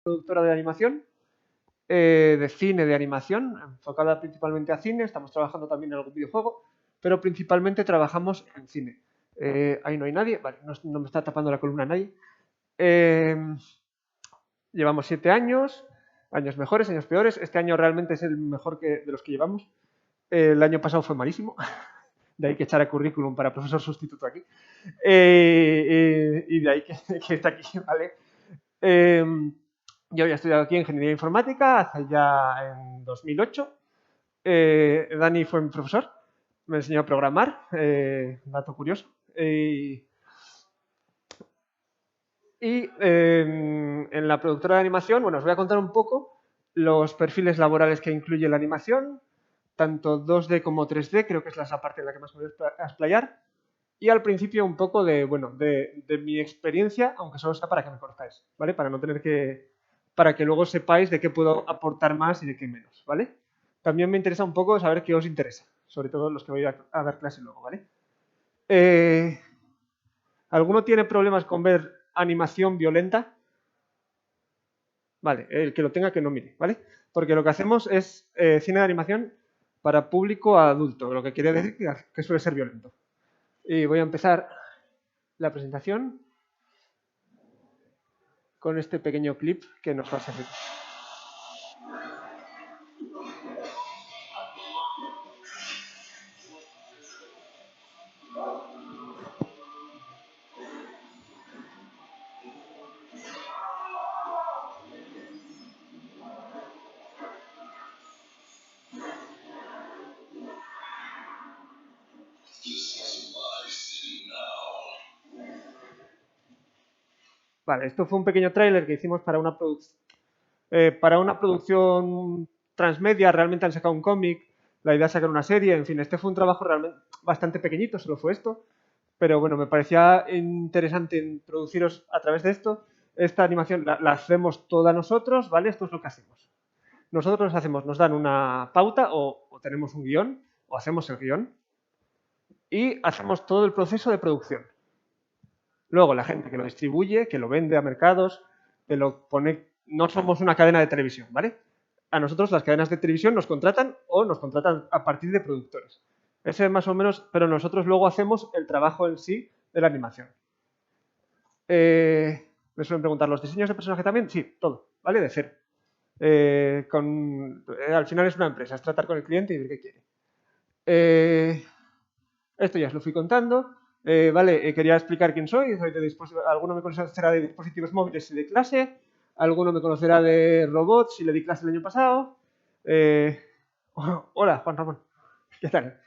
productora de animación, de cine de animación, enfocada principalmente a cine. Estamos trabajando también en algún videojuego, pero principalmente trabajamos en cine. Ahí no hay nadie, vale, no me está tapando la columna nadie. Llevamos 7 años, años mejores, años peores. Este año realmente es el mejor de los que llevamos. El año pasado fue malísimo, de ahí que echar a currículum para profesor sustituto aquí. Y de ahí que está aquí, ¿vale? Yo había estudiado aquí Ingeniería Informática hace ya en 2008. Dani fue mi profesor, me enseñó a programar, dato curioso. En la productora de animación, bueno, os voy a contar un poco los perfiles laborales que incluye la animación, tanto 2D como 3D, creo que es la parte en la que más me voy a explayar. Y al principio un poco de mi experiencia, aunque solo sea para que me conozcáis, ¿vale? Para no tener para que luego sepáis de qué puedo aportar más y de qué menos, ¿vale? También me interesa un poco saber qué os interesa, sobre todo los que voy a dar clase luego, ¿vale? ¿Alguno tiene problemas con ver animación violenta? Vale, el que lo tenga que no mire, ¿vale? Porque lo que hacemos es cine de animación para público adulto, lo que quiere decir que suele ser violento. Y voy a empezar la presentación con este pequeño clip que nos va a servir. Vale, esto fue un pequeño tráiler que hicimos para una producción transmedia. Realmente han sacado un cómic, la idea es sacar una serie, en fin, este fue un trabajo realmente bastante pequeñito, solo fue esto. Pero bueno, me parecía interesante introduciros a través de esto. Esta animación la hacemos toda nosotros, ¿vale? Esto es lo que hacemos. Nosotros nos dan una pauta o tenemos un guión, o hacemos el guión, y hacemos todo el proceso de producción. Luego, la gente que lo distribuye, que lo vende a mercados, que lo pone... No somos una cadena de televisión, ¿vale? A nosotros las cadenas de televisión nos contratan o nos contratan a partir de productores. Ese es más o menos, pero nosotros luego hacemos el trabajo en sí de la animación. Me suelen preguntar, ¿los diseños de personaje también? Sí, todo, ¿vale? De cero. Al final es una empresa, es tratar con el cliente y ver qué quiere. Esto ya os lo fui contando. Vale, quería explicar quién soy. Alguno me conocerá de dispositivos móviles y de clase. Alguno me conocerá de robots y le di clase el año pasado. Hola, Juan Ramón. ¿Qué tal?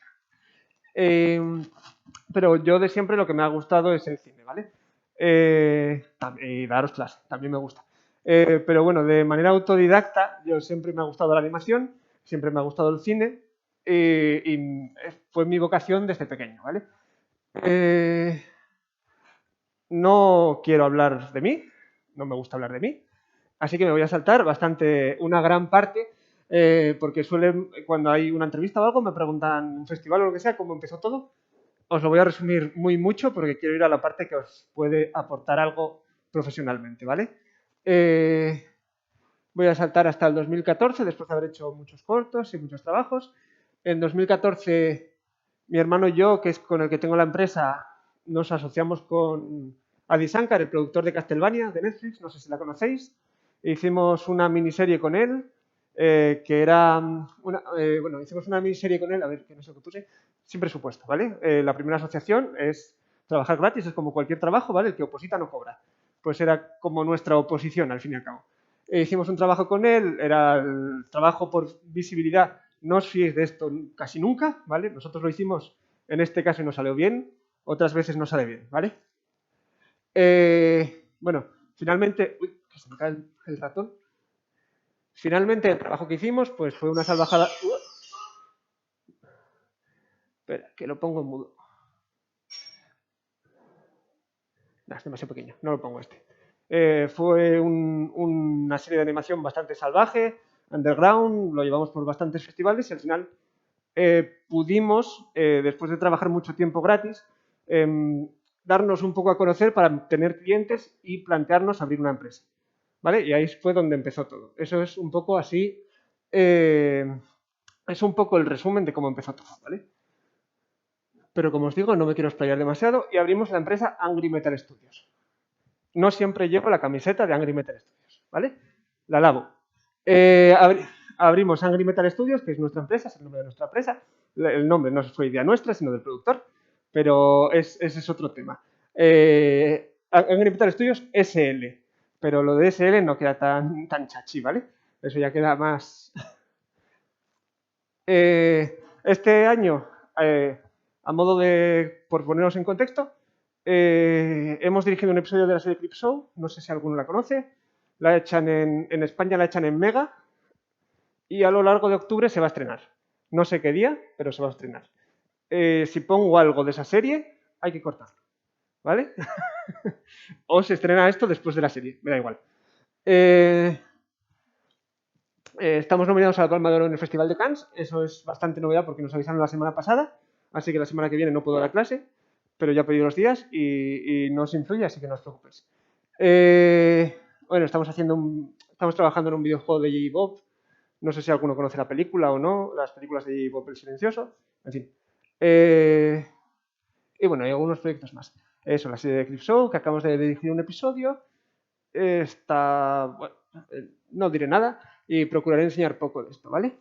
Pero yo de siempre lo que me ha gustado es el cine, ¿vale? Y daros clase, también me gusta. Pero bueno, de manera autodidacta, yo siempre me ha gustado la animación, siempre me ha gustado el cine y fue mi vocación desde pequeño, ¿vale? No quiero hablar de mí, no me gusta hablar de mí, así que me voy a saltar una gran parte, porque cuando hay una entrevista o algo, me preguntan un festival o lo que sea, cómo empezó todo. Os lo voy a resumir mucho porque quiero ir a la parte que os puede aportar algo profesionalmente, ¿vale? Voy a saltar hasta el 2014, después de haber hecho muchos cortos y muchos trabajos. En 2014, mi hermano y yo, que es con el que tengo la empresa, nos asociamos con Adi Shankar, el productor de Castlevania, de Netflix, no sé si la conocéis. Hicimos una miniserie con él, hicimos una miniserie con él, a ver, que no sé qué puse, sin presupuesto, ¿vale? La primera asociación es trabajar gratis, es como cualquier trabajo, ¿vale? El que oposita no cobra. Pues era como nuestra oposición, al fin y al cabo. Hicimos un trabajo con él, era el trabajo por visibilidad. No os fiéis de esto casi nunca, ¿vale? Nosotros lo hicimos, en este caso, y nos salió bien, otras veces no sale bien, ¿vale? Bueno, finalmente... Uy, que se me cae el ratón. Finalmente, el trabajo que hicimos, pues fue una salvajada... Espera, que lo pongo en mudo. No, es demasiado pequeño, no lo pongo este. Fue una serie de animación bastante salvaje, underground, lo llevamos por bastantes festivales y al final pudimos, después de trabajar mucho tiempo gratis, darnos un poco a conocer para tener clientes y plantearnos abrir una empresa. ¿vale? Y ahí fue donde empezó todo. Eso es un poco así, es un poco el resumen de cómo empezó todo, ¿vale? Pero como os digo, no me quiero explayar demasiado y abrimos la empresa Angry Metal Studios. No siempre llevo la camiseta de Angry Metal Studios, ¿vale? La lavo. Abrimos Angry Metal Studios, que es nuestra empresa, es el nombre de nuestra empresa. El nombre no fue idea nuestra, sino del productor, pero ese es otro tema. Angry Metal Studios SL, pero lo de SL no queda tan chachi, ¿vale? Eso ya queda más... este año, a modo de, por ponernos en contexto, hemos dirigido un episodio de la serie Clip Show, no sé si alguno la conoce, la echan en España, la echan en Mega y a lo largo de octubre se va a estrenar. No sé qué día, pero se va a estrenar. Si pongo algo de esa serie, hay que cortarlo, ¿vale? O se estrena esto después de la serie, me da igual. Estamos nominados a la Palma de Oro en el Festival de Cannes, eso es bastante novedad porque nos avisaron la semana pasada, así que la semana que viene no puedo dar clase, pero ya he pedido los días y no os influye, así que no os preocupéis. Bueno, estamos trabajando en un videojuego de J. Bob, no sé si alguno conoce la película o no, las películas de J. Bob el Silencioso, en fin. Y bueno, hay algunos proyectos más. Eso, la serie de Clip Show, que acabamos de dirigir un episodio, bueno, no diré nada y procuraré enseñar poco de esto, ¿vale?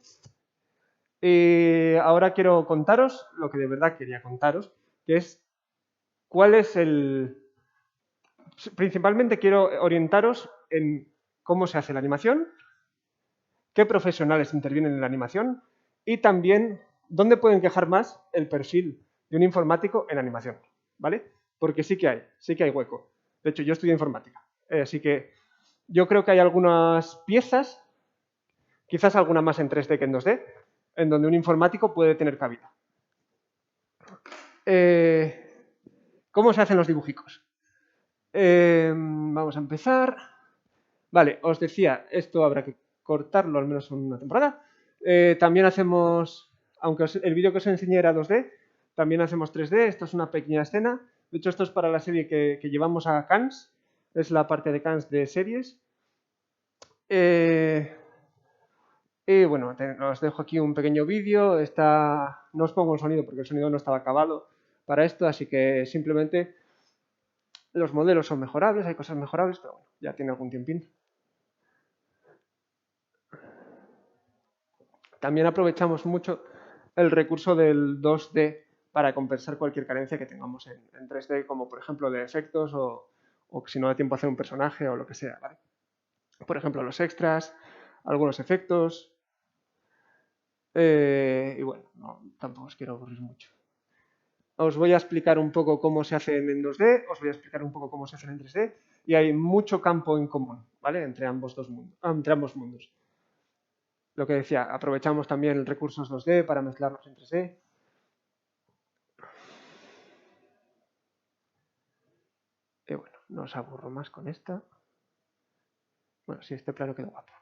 Ahora quiero contaros lo que de verdad quería contaros, que es cuál es el... Principalmente quiero orientaros en cómo se hace la animación, qué profesionales intervienen en la animación y también dónde pueden quejar más el perfil de un informático en animación, ¿vale? Porque sí que hay hueco. De hecho, yo estudio informática, así que yo creo que hay algunas piezas, quizás alguna más en 3D que en 2D, en donde un informático puede tener cabida. ¿Cómo se hacen los dibujicos? Vamos a empezar. Vale, os decía, esto habrá que cortarlo al menos en una temporada. También hacemos, aunque el vídeo que os enseñé era 2D, también hacemos 3D. Esto es una pequeña escena. De hecho, esto es para la serie que llevamos a Cannes. Es la parte de Cannes de series. Y bueno, os dejo aquí un pequeño vídeo. No os pongo el sonido porque el sonido no estaba acabado para esto, así que simplemente los modelos son mejorables, hay cosas mejorables, pero bueno, ya tiene algún tiempín. También aprovechamos mucho el recurso del 2D para compensar cualquier carencia que tengamos en 3D, como por ejemplo de efectos o si no da tiempo a hacer un personaje o lo que sea, ¿vale? Por ejemplo, los extras, algunos efectos. Y bueno, tampoco os quiero aburrir mucho. Os voy a explicar un poco cómo se hacen en 2D, os voy a explicar un poco cómo se hacen en 3D y hay mucho campo en común, ¿vale? Entre ambos mundos. Lo que decía, aprovechamos también recursos 2D para mezclarlos en 3D. Y bueno, no os aburro más con esta. Bueno, sí, este plano quedó guapo.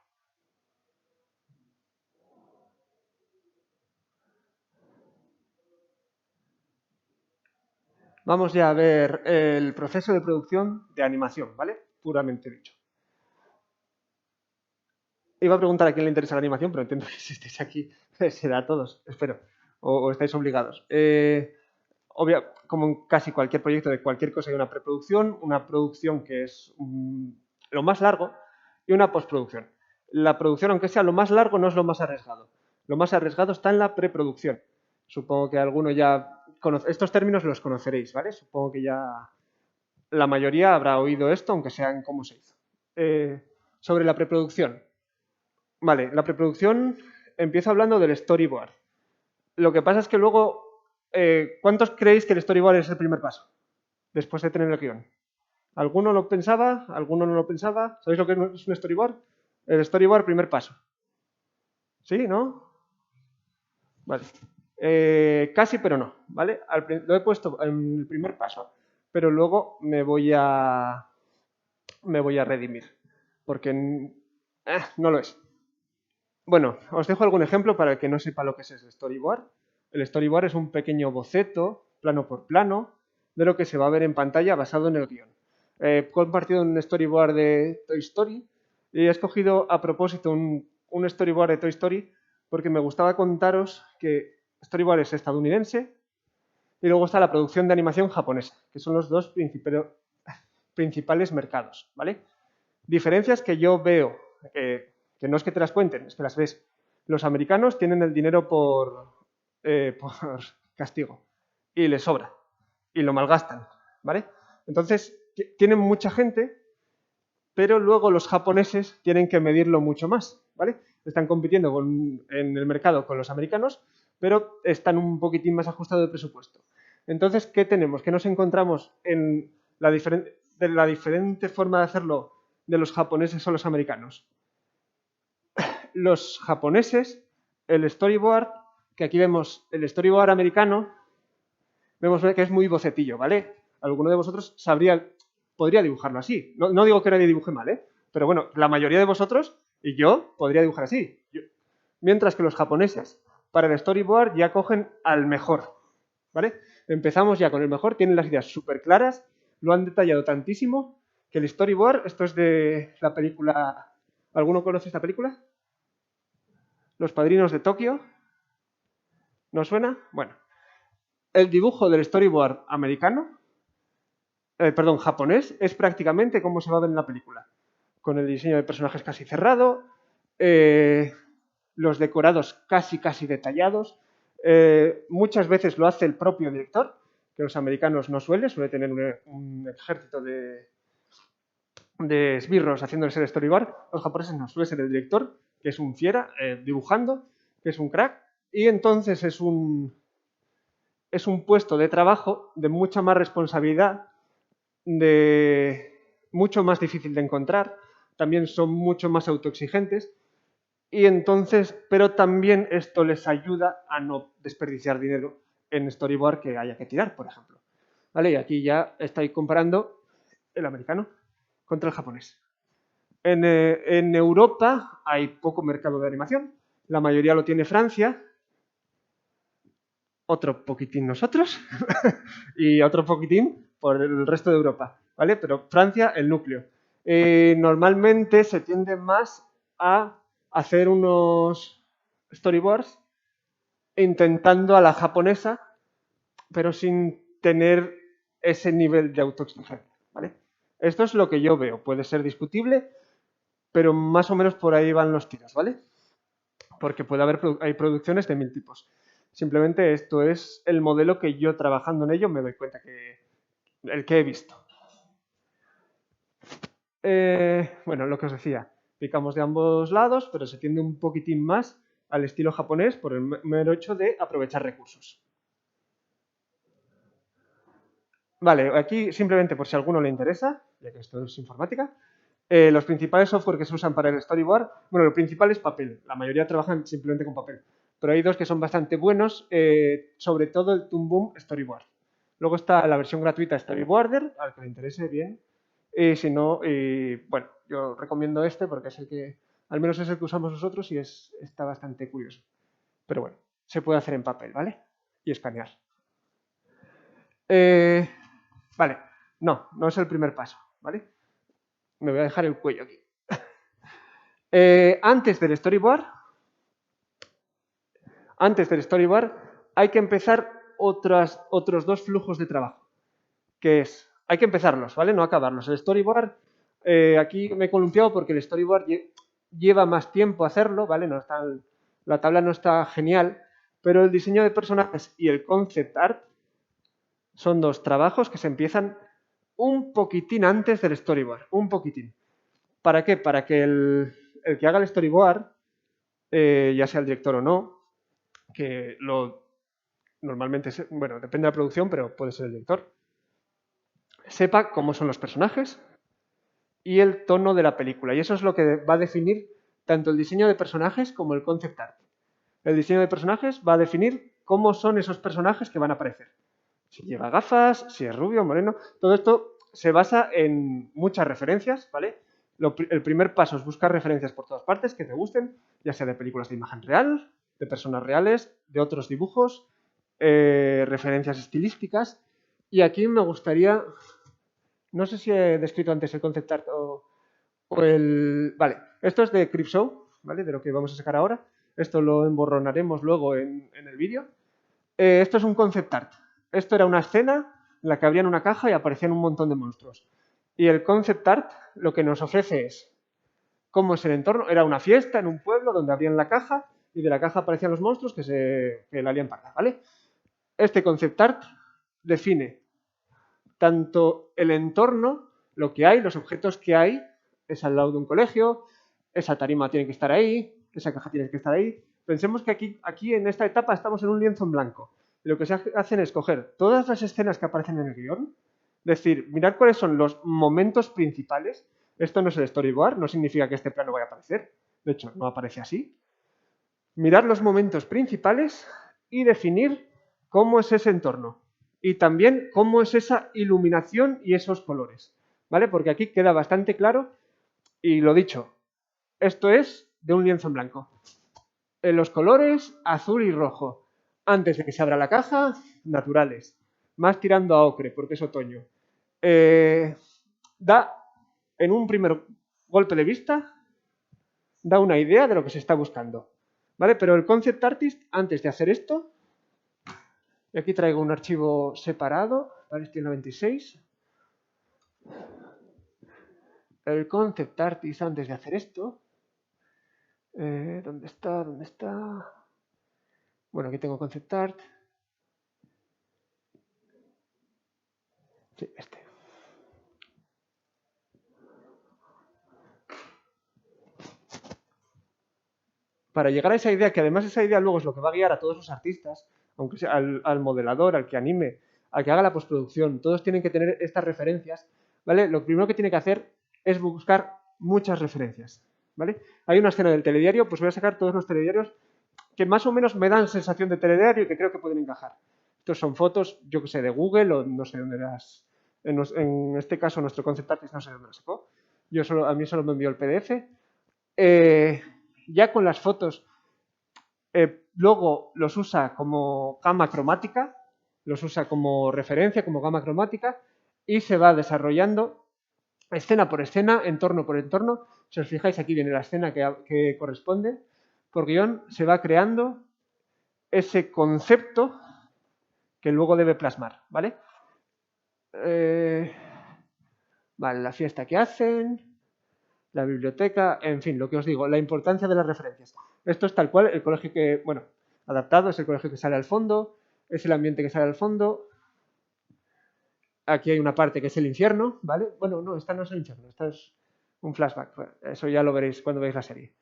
Vamos ya a ver el proceso de producción de animación, ¿vale? Puramente dicho. Iba a preguntar a quién le interesa la animación, pero entiendo que si estáis aquí será a todos, espero. O estáis obligados. Como en casi cualquier proyecto de cualquier cosa hay una producción que es lo más largo y una postproducción. La producción, aunque sea lo más largo, no es lo más arriesgado. Lo más arriesgado está en la preproducción. Supongo que alguno ya conoce, estos términos los conoceréis, ¿vale? Supongo que ya la mayoría habrá oído esto, aunque sea en cómo se hizo. Sobre la preproducción. Vale, la preproducción empiezo hablando del storyboard. Lo que pasa es que luego, ¿cuántos creéis que el storyboard es el primer paso? Después de tener el guión. ¿Alguno lo pensaba? ¿Alguno no lo pensaba? ¿Sabéis lo que es un storyboard? El storyboard, primer paso. ¿Sí? ¿No? Vale. Casi, pero no, ¿vale? Lo he puesto en el primer paso, pero luego me voy a redimir, porque no lo es. Bueno, os dejo algún ejemplo para el que no sepa lo que es el storyboard. El storyboard es un pequeño boceto, plano por plano, de lo que se va a ver en pantalla basado en el guión. He compartido un storyboard de Toy Story, Y he escogido a propósito un storyboard de Toy Story porque me gustaba contaros que storyboard es estadounidense y luego está la producción de animación japonesa, que son los dos principales mercados, ¿vale? Diferencias que yo veo, que no es que te las cuenten, es que las ves. Los americanos tienen el dinero por castigo y les sobra y lo malgastan, ¿vale? Entonces, tienen mucha gente, pero luego los japoneses tienen que medirlo mucho más, ¿vale? Están compitiendo en el mercado con los americanos, pero están un poquitín más ajustados de presupuesto. Entonces, ¿qué tenemos? ¿Qué nos encontramos en la diferente forma de hacerlo de los japoneses o los americanos? Los japoneses, el storyboard, que aquí vemos el storyboard americano, vemos que es muy bocetillo, ¿vale? Alguno de vosotros podría dibujarlo así. No digo que nadie dibuje mal, ¿eh? Pero bueno, la mayoría de vosotros y yo podría dibujar así. Mientras que los japoneses, para el storyboard ya cogen al mejor, ¿vale? Empezamos ya con el mejor, tienen las ideas súper claras, lo han detallado tantísimo que el storyboard, esto es de la película... ¿Alguno conoce esta película? Los Padrinos de Tokio. ¿No suena? Bueno, el dibujo del storyboard americano, perdón, japonés, es prácticamente como se va a ver en la película. Con el diseño de personajes casi cerrado, los decorados casi detallados. Muchas veces lo hace el propio director, que los americanos no suele tener un ejército de esbirros haciéndoles el storyboard. Los japoneses no, suele ser el director, que es un fiera, dibujando, que es un crack, y entonces es un puesto de trabajo de mucha más responsabilidad, de mucho más difícil de encontrar, también son mucho más autoexigentes y entonces, pero también esto les ayuda a no desperdiciar dinero en storyboard que haya que tirar, por ejemplo. ¿Vale? Y aquí ya estáis comparando el americano contra el japonés. En Europa hay poco mercado de animación, la mayoría lo tiene Francia, otro poquitín nosotros y otro poquitín por el resto de Europa, ¿vale? Pero Francia, el núcleo. Normalmente se tiende más a hacer unos storyboards intentando a la japonesa, pero sin tener ese nivel de autoexigencia, ¿vale? Esto es lo que yo veo. Puede ser discutible, pero más o menos por ahí van los tiros, ¿vale? Porque hay producciones de 1000 tipos. Simplemente esto es el modelo que yo trabajando en ello me doy cuenta el que he visto. Bueno, lo que os decía, picamos de ambos lados, pero se tiende un poquitín más al estilo japonés por el mero hecho de aprovechar recursos. Vale, aquí simplemente por si a alguno le interesa, ya que esto es informática, los principales software que se usan para el storyboard, bueno, lo principal es papel, la mayoría trabajan simplemente con papel, pero hay dos que son bastante buenos, sobre todo el Toon Boom Storyboard. Luego está la versión gratuita Storyboarder, al que le interese bien, y si no, bueno, yo recomiendo este porque es el que, al menos es el que usamos nosotros y está bastante curioso. Pero bueno, se puede hacer en papel, ¿vale? Y escanear. Vale, no es el primer paso, ¿vale? Me voy a dejar el cuello aquí. Antes del storyboard, hay que empezar otros dos flujos de trabajo, que es, hay que empezarlos, ¿vale? No acabarlos. El storyboard, aquí me he columpiado porque el storyboard lleva más tiempo hacerlo, ¿vale? La tabla no está genial, pero el diseño de personajes y el concept art son dos trabajos que se empiezan un poquitín antes del storyboard, un poquitín. ¿Para qué? Para que el que haga el storyboard, ya sea el director o no, que normalmente, bueno, depende de la producción, pero puede ser el director, sepa cómo son los personajes y el tono de la película. Y eso es lo que va a definir tanto el diseño de personajes como el concept art. El diseño de personajes va a definir cómo son esos personajes que van a aparecer. Si lleva gafas, si es rubio, moreno, todo esto se basa en muchas referencias, ¿vale? El primer paso es buscar referencias por todas partes que te gusten, ya sea de películas de imagen real, de personas reales, de otros dibujos, referencias estilísticas. Y aquí me gustaría, no sé si he descrito antes el concept art Vale, esto es de Creepshow, ¿vale? De lo que vamos a sacar ahora. Esto lo emborronaremos luego en el vídeo. Esto es un concept art. Esto era una escena en la que abrían una caja y aparecían un montón de monstruos. Y el concept art lo que nos ofrece es cómo es el entorno. Era una fiesta en un pueblo donde abrían la caja y de la caja aparecían los monstruos que la lían parda, ¿vale? Este concept art define tanto el entorno, lo que hay, los objetos que hay, es al lado de un colegio, esa tarima tiene que estar ahí, esa caja tiene que estar ahí. Pensemos que aquí en esta etapa estamos en un lienzo en blanco. Y lo que se hacen es coger todas las escenas que aparecen en el guión, decir, mirar cuáles son los momentos principales. Esto no es el storyboard, no significa que este plano vaya a aparecer. De hecho, no aparece así. Mirar los momentos principales y definir cómo es ese entorno. Y también cómo es esa iluminación y esos colores. ¿Vale? Porque aquí queda bastante claro. Y lo dicho, esto es de un lienzo en blanco. En los colores azul y rojo. Antes de que se abra la caja, naturales. Más tirando a ocre, porque es otoño. Da, en un primer golpe de vista, da una idea de lo que se está buscando. ¿Vale? Pero el concept artist, antes de hacer esto, y aquí traigo un archivo separado, ¿vale? Estoy en 96. El concept artist, antes de hacer esto, ¿dónde está? ¿Dónde está? Bueno, aquí tengo concept art. Sí, este. Para llegar a esa idea, que además esa idea luego es lo que va a guiar a todos los artistas, aunque sea al modelador, al que anime, al que haga la postproducción, todos tienen que tener estas referencias, ¿vale? Lo primero que tiene que hacer es buscar muchas referencias, ¿vale? Hay una escena del telediario, pues voy a sacar todos los telediarios que más o menos me dan sensación de telediario y que creo que pueden encajar. Estos son fotos, yo que sé, de Google o no sé dónde las... En este caso, nuestro concept artist no sé dónde lo sacó. A mí solo me envió el PDF. Ya con las fotos, luego los usa como gama cromática, los usa como referencia, como gama cromática, y se va desarrollando escena por escena, entorno por entorno. Si os fijáis, aquí viene la escena que corresponde. Por guión se va creando ese concepto que luego debe plasmar, ¿vale? Vale, la fiesta que hacen, la biblioteca, en fin, lo que os digo, la importancia de las referencias. Esto es tal cual el colegio que, bueno, adaptado, es el colegio que sale al fondo, es el ambiente que sale al fondo. Aquí hay una parte que es el infierno, ¿vale? Bueno, no, esta no es el infierno, esta es un flashback. Bueno, eso ya lo veréis cuando veáis la serie.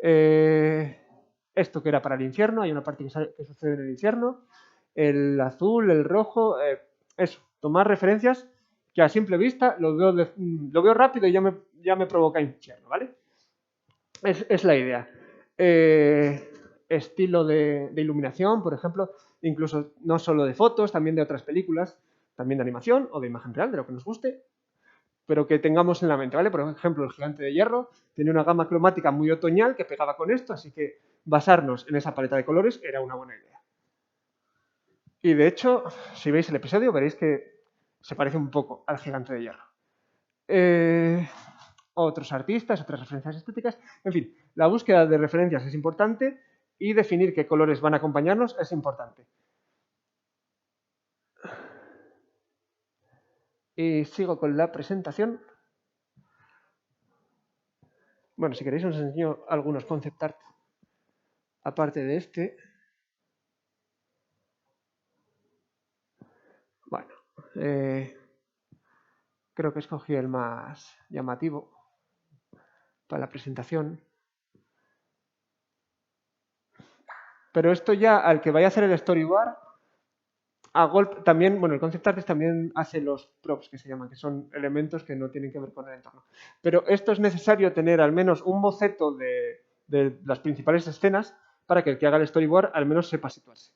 Esto que era para el infierno, hay una parte que sucede en el infierno. El azul, el rojo, eso, tomar referencias que a simple vista lo veo rápido y ya me provoca infierno, ¿vale? Es la idea. Estilo de iluminación, por ejemplo, incluso no solo de fotos, también de otras películas, también de animación o de imagen real, de lo que nos guste, pero que tengamos en la mente, ¿vale? Por ejemplo, el Gigante de Hierro tiene una gama cromática muy otoñal que pegaba con esto, así que basarnos en esa paleta de colores era una buena idea. Y de hecho, si veis el episodio, veréis que se parece un poco al Gigante de Hierro. Otros artistas, otras referencias estéticas, en fin, la búsqueda de referencias es importante y definir qué colores van a acompañarnos es importante. Y sigo con la presentación. Bueno, si queréis os enseño algunos concept art aparte de este. Bueno, creo que escogí el más llamativo para la presentación. Pero esto ya, al que vaya a hacer el storyboard, también, bueno, el concept artist también hace los props, que se llaman, que son elementos que no tienen que ver con el entorno. Pero esto es necesario tener al menos un boceto de las principales escenas para que el que haga el storyboard al menos sepa situarse.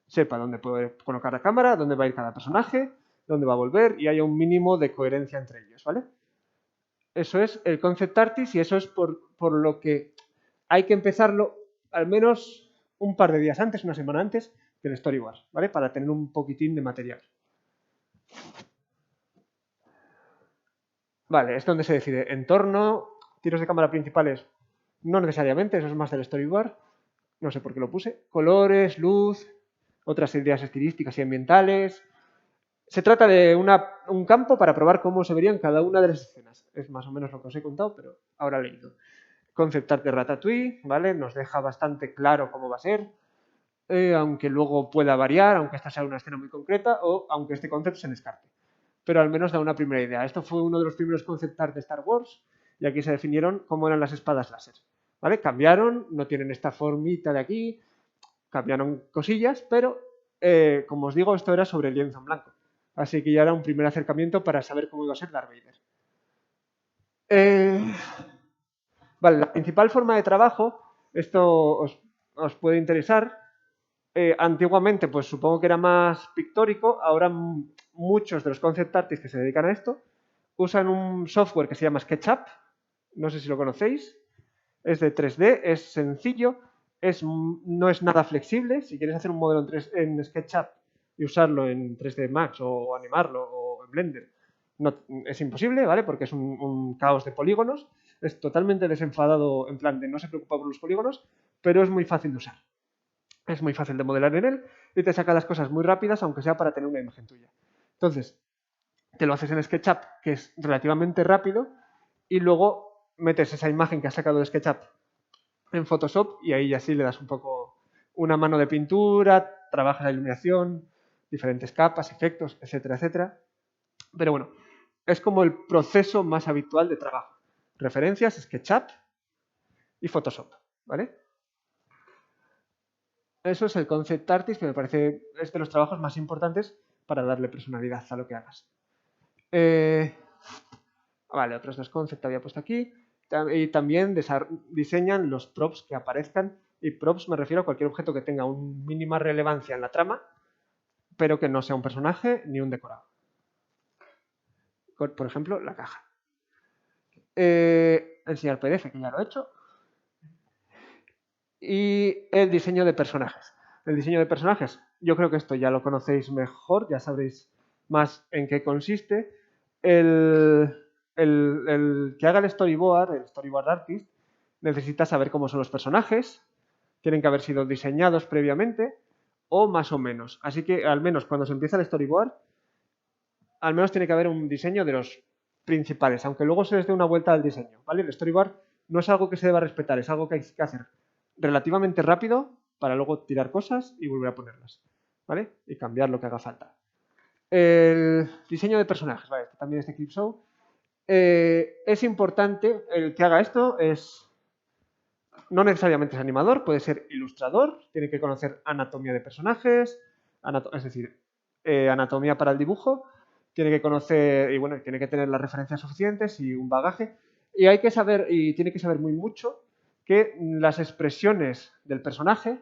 Sepa dónde puede colocar la cámara, dónde va a ir cada personaje, dónde va a volver y haya un mínimo de coherencia entre ellos, ¿vale? Eso es el concept artist y eso es por lo que hay que empezarlo al menos un par de días antes, una semana antes del storyboard, ¿vale? Para tener un poquitín de material. Vale, es donde se decide entorno, tiros de cámara principales, no necesariamente, eso es más del storyboard, no sé por qué lo puse, colores, luz, otras ideas estilísticas y ambientales. Se trata de un campo para probar cómo se verían cada una de las escenas. Es más o menos lo que os he contado, pero ahora leído. Concept art de Ratatouille, ¿vale? Nos deja bastante claro cómo va a ser, aunque luego pueda variar, aunque esta sea una escena muy concreta o aunque este concept se descarte. Pero al menos da una primera idea. Esto fue uno de los primeros concept art de Star Wars y aquí se definieron cómo eran las espadas láser. ¿Vale? Cambiaron, no tienen esta formita de aquí, cambiaron cosillas, pero como os digo, esto era sobre el lienzo en blanco. Así que ya era un primer acercamiento para saber cómo iba a ser Darth Vader. Eh, vale, la principal forma de trabajo, esto os puede interesar. Antiguamente, pues supongo que era más pictórico. Ahora muchos de los concept artists que se dedican a esto usan un software que se llama SketchUp. No sé si lo conocéis. Es de 3D, es sencillo, no es nada flexible. Si quieres hacer un modelo en SketchUp y usarlo en 3D Max o animarlo o en Blender, no, es imposible, ¿vale? Porque es un caos de polígonos. Es totalmente desenfadado en plan de no se preocupa por los polígonos, pero es muy fácil de usar. Es muy fácil de modelar en él y te saca las cosas muy rápidas, aunque sea para tener una imagen tuya. Entonces, te lo haces en SketchUp, que es relativamente rápido, y luego metes esa imagen que has sacado de SketchUp en Photoshop y ahí ya sí le das un poco una mano de pintura, trabajas la iluminación, diferentes capas, efectos, etcétera, etcétera. Pero bueno, es como el proceso más habitual de trabajo. Referencias, SketchUp y Photoshop, ¿vale? Eso es el concept artist, que me parece es de los trabajos más importantes para darle personalidad a lo que hagas. Vale, otros dos concepts había puesto aquí. Y también diseñan los props que aparezcan. Y props me refiero a cualquier objeto que tenga una mínima relevancia en la trama, pero que no sea un personaje ni un decorado. Por ejemplo, la caja. Enseñar PDF, que ya lo he hecho. Y el diseño de personajes. El diseño de personajes, yo creo que esto ya lo conocéis mejor, ya sabréis más en qué consiste. El que haga el storyboard artist, necesita saber cómo son los personajes, tienen que haber sido diseñados previamente o más o menos. Así que al menos cuando se empieza el storyboard, al menos tiene que haber un diseño de los principales, aunque luego se les dé una vuelta al diseño, ¿vale? El storyboard no es algo que se deba respetar, es algo que hay que hacer relativamente rápido para luego tirar cosas y volver a ponerlas, ¿vale? Y cambiar lo que haga falta. El diseño de personajes, ¿vale? También es de Clipshow. Es importante, el que haga esto no necesariamente es animador, puede ser ilustrador, tiene que conocer anatomía de personajes, es decir, anatomía para el dibujo, tiene que conocer y bueno, tiene que tener las referencias suficientes y un bagaje. Y hay que saber, y tiene que saber muy mucho, que las expresiones del personaje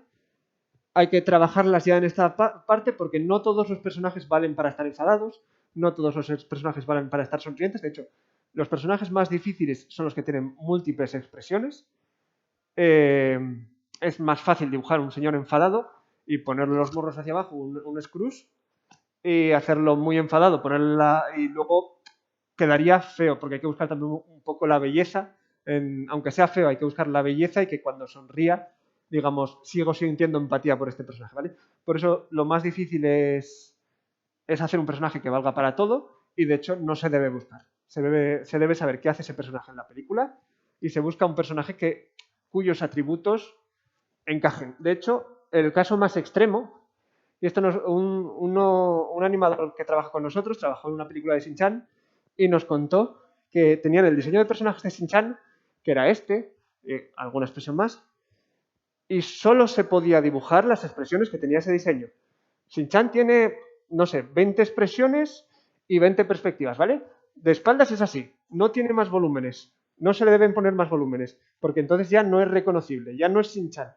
hay que trabajarlas ya en esta parte porque no todos los personajes valen para estar enfadados, no todos los personajes valen para estar sonrientes. De hecho, los personajes más difíciles son los que tienen múltiples expresiones. Eh, es más fácil dibujar un señor enfadado y ponerle los morros hacia abajo, un Scrooge, y hacerlo muy enfadado, ponerla y luego quedaría feo, porque hay que buscar también un poco la belleza, aunque sea feo, hay que buscar la belleza y que cuando sonría, digamos, sigo sintiendo empatía por este personaje, ¿vale? Por eso lo más difícil es hacer un personaje que valga para todo y de hecho no se debe buscar. Se debe saber qué hace ese personaje en la película y se busca un personaje cuyos atributos encajen. De hecho, el caso más extremo, y esto nos, un animador que trabaja con nosotros, trabajó en una película de Shin-Chan y nos contó que tenían el diseño de personajes de Shin-Chan, que era este, alguna expresión más, y solo se podía dibujar las expresiones que tenía ese diseño. Shin-Chan tiene, no sé, 20 expresiones y 20 perspectivas, ¿vale? De espaldas es así, no tiene más volúmenes, no se le deben poner más volúmenes, porque entonces ya no es reconocible, ya no es Shin-Chan.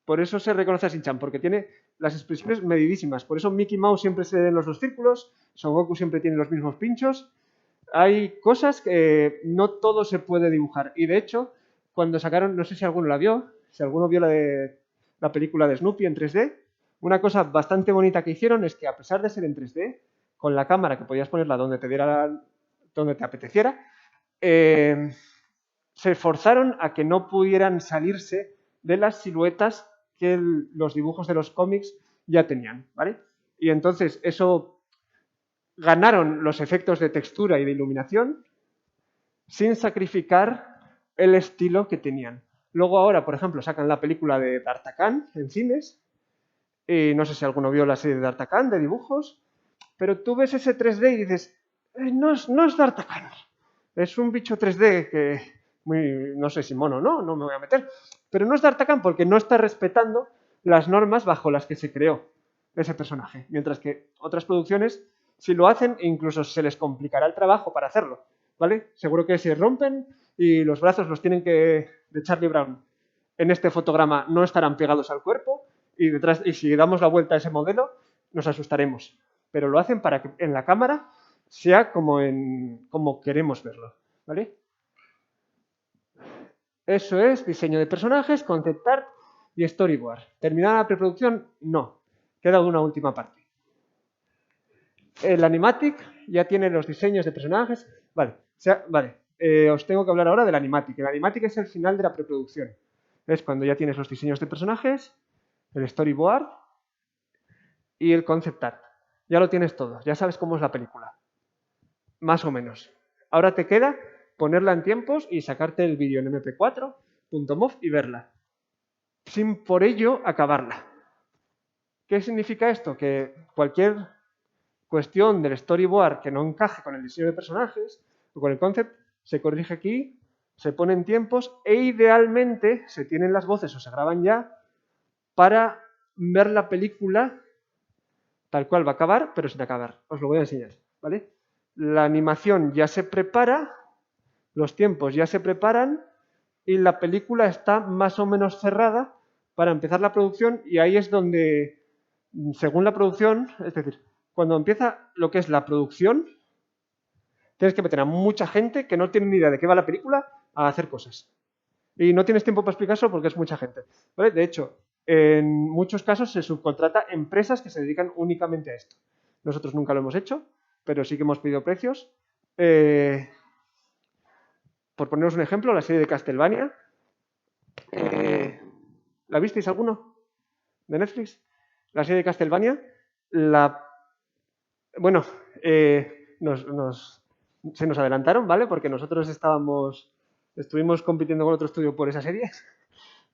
Por eso se reconoce a Shin-Chan, porque tiene las expresiones medidísimas. Por eso Mickey Mouse siempre se ve en los dos círculos, Son Goku siempre tiene los mismos pinchos. Hay cosas que no todo se puede dibujar. Y de hecho, cuando sacaron, no sé si alguno la vio, si alguno vio la película de Snoopy en 3D, una cosa bastante bonita que hicieron es que a pesar de ser en 3D, con la cámara que podías ponerla donde te diera donde te apeteciera, se esforzaron a que no pudieran salirse de las siluetas que los dibujos de los cómics ya tenían, ¿vale? Y entonces eso ganaron los efectos de textura y de iluminación sin sacrificar el estilo que tenían. Luego ahora, por ejemplo, sacan la película de D'Artagnan en cines, y no sé si alguno vio la serie de D'Artagnan de dibujos, pero tú ves ese 3D y dices, no es D'Artagnan, es un bicho 3D que, no sé si mono, no me voy a meter, pero no es D'Artagnan porque no está respetando las normas bajo las que se creó ese personaje, mientras que otras producciones, si lo hacen, incluso se les complicará el trabajo para hacerlo, ¿vale? Seguro que se rompen y los brazos los tienen que de Charlie Brown en este fotograma no estarán pegados al cuerpo y si damos la vuelta a ese modelo nos asustaremos, pero lo hacen para que en la cámara sea como queremos verlo, ¿vale? Eso es diseño de personajes, concept art y storyboard. ¿Terminada la preproducción? No. Queda una última parte. El animatic ya tiene los diseños de personajes. Vale. Os tengo que hablar ahora del animatic. El animatic es el final de la preproducción. Es cuando ya tienes los diseños de personajes, el storyboard y el concept art. Ya lo tienes todo. Ya sabes cómo es la película. Más o menos. Ahora te queda ponerla en tiempos y sacarte el vídeo en mp4, .mov y verla. Sin por ello acabarla. ¿Qué significa esto? Que cualquier cuestión del storyboard que no encaje con el diseño de personajes o con el concept se corrige aquí, se ponen tiempos e idealmente se tienen las voces o se graban ya para ver la película tal cual va a acabar, pero sin acabar. Os lo voy a enseñar, ¿vale? La animación ya se prepara, los tiempos ya se preparan y la película está más o menos cerrada para empezar la producción y ahí es donde, según la producción, es decir, cuando empieza lo que es la producción, tienes que meter a mucha gente que no tiene ni idea de qué va la película a hacer cosas. Y no tienes tiempo para explicárselo porque es mucha gente, ¿vale? De hecho, en muchos casos se subcontrata empresas que se dedican únicamente a esto. Nosotros nunca lo hemos hecho, pero sí que hemos pedido precios. Por poneros un ejemplo, la serie de Castlevania. ¿La visteis alguno? ¿De Netflix? La serie de Castlevania. Bueno, se nos adelantaron, ¿vale? Porque nosotros estuvimos compitiendo con otro estudio por esa serie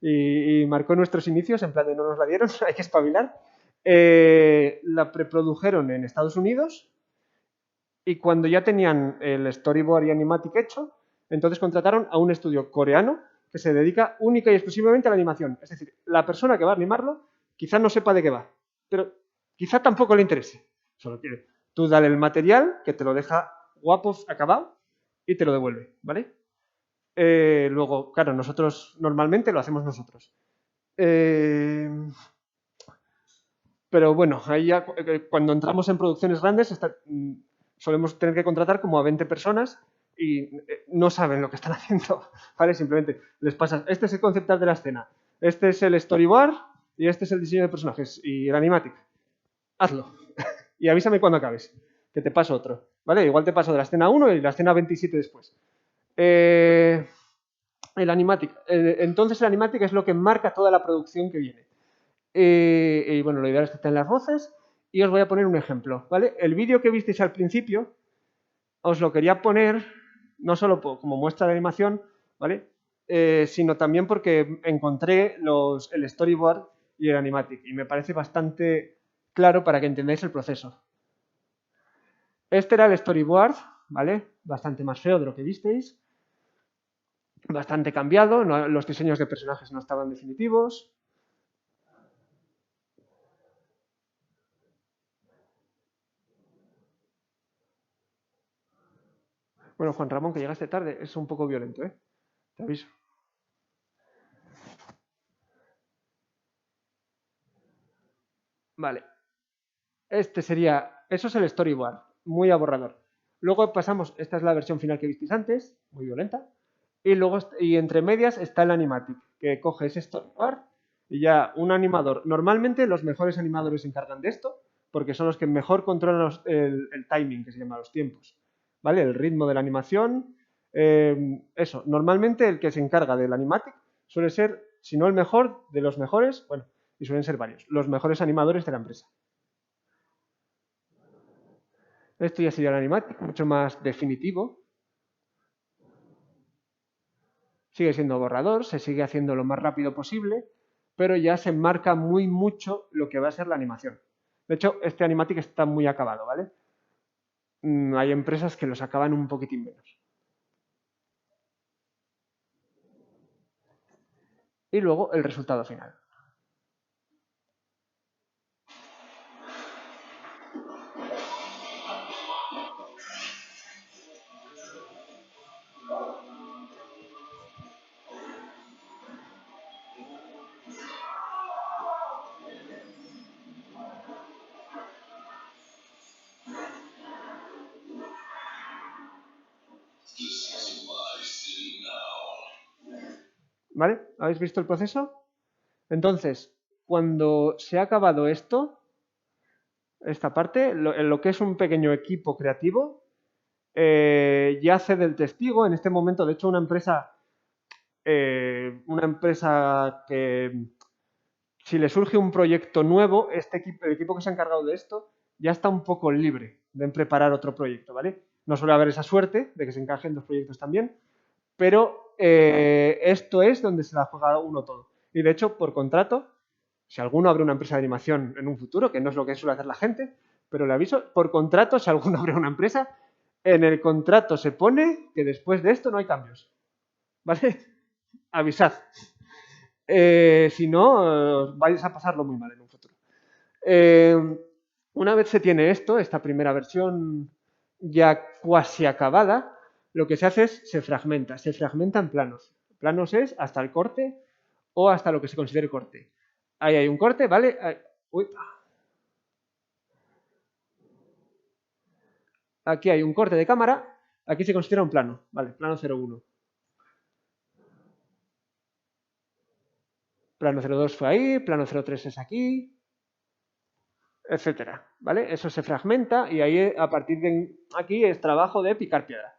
y marcó nuestros inicios, en plan de no nos la dieron, hay que espabilar. La preprodujeron en Estados Unidos y cuando ya tenían el storyboard y animatic hecho, entonces contrataron a un estudio coreano que se dedica única y exclusivamente a la animación. Es decir, la persona que va a animarlo quizá no sepa de qué va, pero quizá tampoco le interese. Solo quiere. Tú dale el material que te lo deja guapo, acabado y te lo devuelve, ¿vale? Luego, claro, nosotros normalmente lo hacemos nosotros. Pero bueno, ahí ya, cuando entramos en producciones grandes solemos tener que contratar como a 20 personas y no saben lo que están haciendo, ¿vale? Simplemente les pasas, este es el concepto de la escena, este es el storyboard y este es el diseño de personajes y el animatic. Hazlo y avísame cuando acabes, que te paso otro, ¿vale? Igual te paso de la escena 1 y la escena 27 después. El animatic. Entonces el animatic es lo que marca toda la producción que viene. Y bueno, lo ideal es que estén las voces y os voy a poner un ejemplo, ¿vale? El vídeo que visteis al principio os lo quería poner no solo como muestra de animación, ¿vale? Sino también porque encontré el storyboard y el animatic y me parece bastante claro para que entendáis el proceso. Este era el storyboard, ¿vale? Bastante más feo de lo que visteis, bastante cambiado, los diseños de personajes no estaban definitivos. Bueno, Juan Ramón, que llegaste tarde, es un poco violento, ¿eh? Te aviso. Vale. Eso es el storyboard, muy aborrador. Luego pasamos, esta es la versión final que visteis antes, muy violenta. Y entre medias está el animatic, que coge ese storyboard y ya un animador. Normalmente los mejores animadores se encargan de esto, porque son los que mejor controlan el timing, que se llama los tiempos. ¿vale? El ritmo de la animación, eso. Normalmente el que se encarga del animatic suele ser, si no el mejor, de los mejores, bueno, y suelen ser varios, los mejores animadores de la empresa. Esto ya sería el animatic, mucho más definitivo. Sigue siendo borrador, se sigue haciendo lo más rápido posible, pero ya se marca muy mucho lo que va a ser la animación. De hecho, este animatic está muy acabado, ¿vale? Hay empresas que los acaban un poquitín menos. Y luego el resultado final. ¿Vale? ¿Habéis visto el proceso? Entonces, cuando se ha acabado esto, esta parte, lo que es un pequeño equipo creativo, ya cede el testigo. En este momento, de hecho, una empresa que si le surge un proyecto nuevo, el equipo que se ha encargado de esto ya está un poco libre de preparar otro proyecto, ¿vale? No suele haber esa suerte de que se encajen dos proyectos también, pero esto es donde se la juega uno todo. Y de hecho, por contrato, si alguno abre una empresa de animación en un futuro, que no es lo que suele hacer la gente, pero le aviso, por contrato, si alguno abre una empresa, en el contrato se pone que después de esto no hay cambios. ¿Vale? Avisad. Si no, vais a pasarlo muy mal en un futuro. Eh, una vez se tiene esto, esta primera versión ya casi acabada, lo que se hace es se fragmenta. Se fragmenta en planos. Planos es hasta el corte o hasta lo que se considere corte. Ahí hay un corte, ¿vale? Uy. Aquí hay un corte de cámara. Aquí se considera un plano, ¿vale? Plano 01. Plano 02 fue ahí, plano 03 es aquí, etcétera, ¿vale? Eso se fragmenta y ahí a partir de aquí es trabajo de picar piedra.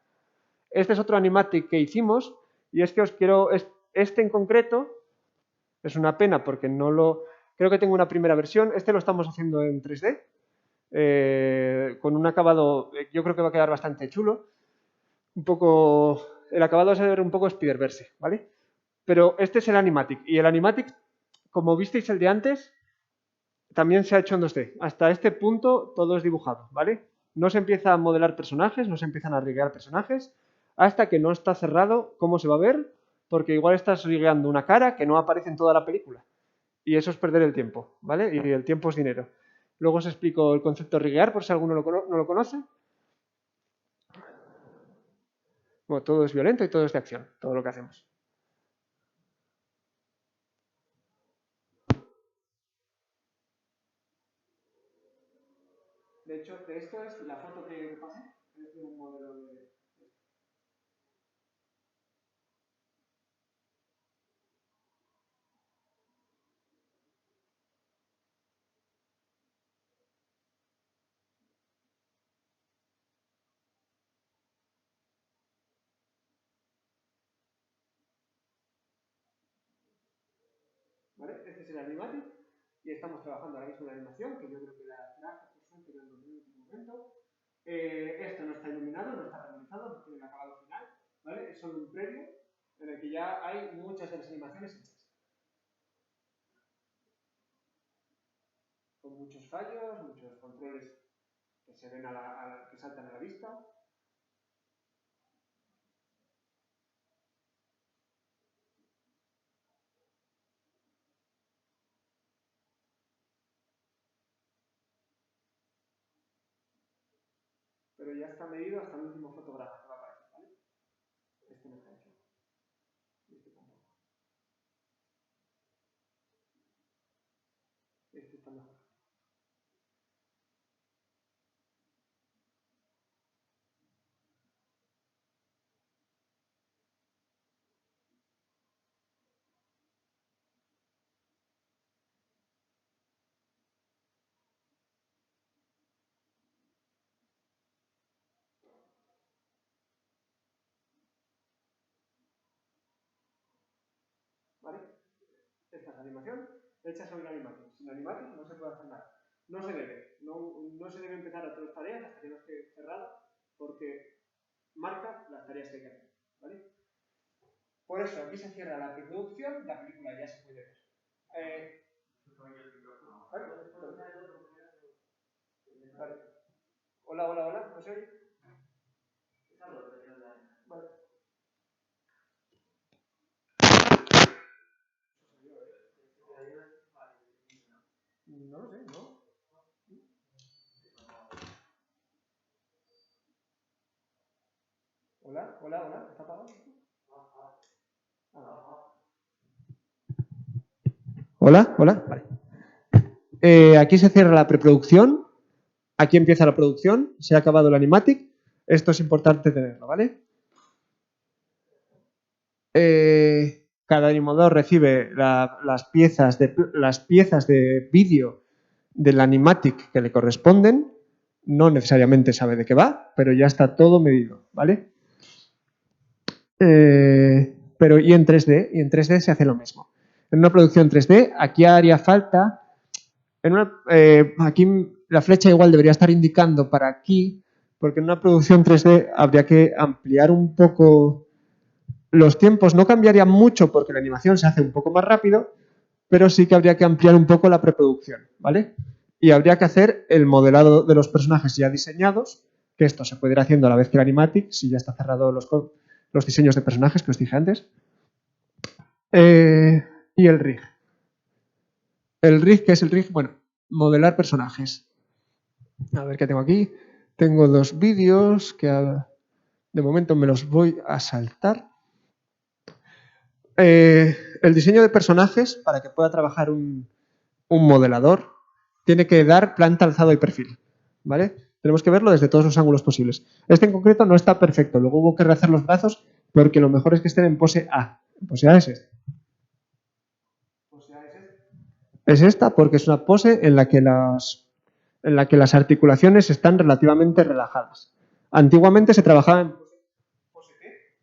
Este es otro animatic que hicimos y es que os quiero, este en concreto es una pena porque no lo, creo que tengo una primera versión, este lo estamos haciendo en 3D, con un acabado, yo creo que va a quedar bastante chulo, un poco, el acabado va a ser un poco Spider-Verse, ¿vale? Pero este es el animatic y el animatic, como visteis el de antes, también se ha hecho en 2D. Hasta este punto todo es dibujado, ¿vale? No se empieza a modelar personajes, no se empiezan a riguear personajes, hasta que no está cerrado cómo se va a ver, porque igual estás rigueando una cara que no aparece en toda la película. Y eso es perder el tiempo, ¿vale? Y el tiempo es dinero. Luego os explico el concepto de riguear por si alguno no lo conoce. Bueno, todo es violento y todo es de acción, todo lo que hacemos. De hecho, de esto es la foto que pasé, es de un modelo de... ¿Vale? Este es el animatic y estamos trabajando ahora mismo en la animación, que yo creo que la traje por suerte en el último momento. Esto no está iluminado, no está renderizado, no tiene el acabado final, ¿vale? Es solo un previo en el que ya hay muchas de las animaciones hechas. Con muchos fallos, muchos controles que se ven que saltan a la vista. Pero ya está medido hasta el último fotograma que va a aparecer, ¿vale? Este no está hecho. Este tampoco. Este está mejor. animación hecha sobre animatic. Sin animatic no se puede hacer nada. No se debe. No se debe empezar otras tareas hasta que no esté cerrada, porque marca las tareas que hay que hacer. ¿Vale? Por eso, aquí se cierra la preproducción, la película ya se puede ver. Vale. Hola, hola, hola, ¿no se oye? Vale. No lo sé, ¿no? Hola, hola, hola, ¿está apagado? Ah. Hola, hola, vale. Aquí se cierra la preproducción, aquí empieza la producción, se ha acabado el animatic. Esto es importante tenerlo, ¿vale? Cada animador recibe las piezas de vídeo del animatic que le corresponden. No necesariamente sabe de qué va, pero ya está todo medido, ¿vale? Pero y en 3D, y en 3D se hace lo mismo. En una producción 3D, aquí haría falta, aquí la flecha igual debería estar indicando para aquí, porque en una producción 3D habría que ampliar un poco los tiempos. No cambiarían mucho porque la animación se hace un poco más rápido, pero sí que habría que ampliar un poco la preproducción, ¿vale? Y habría que hacer el modelado de los personajes ya diseñados, que esto se puede ir haciendo a la vez que el animatic, si ya está cerrado los diseños de personajes que os dije antes. Y el rig. El rig, ¿qué es el rig? Bueno, modelar personajes. A ver qué tengo aquí. Tengo dos vídeos que de momento me los voy a saltar. El diseño de personajes, para que pueda trabajar un modelador, tiene que dar planta, alzado y perfil, ¿vale? Tenemos que verlo desde todos los ángulos posibles. Este en concreto no está perfecto. Luego hubo que rehacer los brazos porque lo mejor es que estén en pose A. Pose A es esta. Pose A es esta. Es esta porque es una pose en la que las articulaciones están relativamente relajadas. Antiguamente se trabajaba en pose T,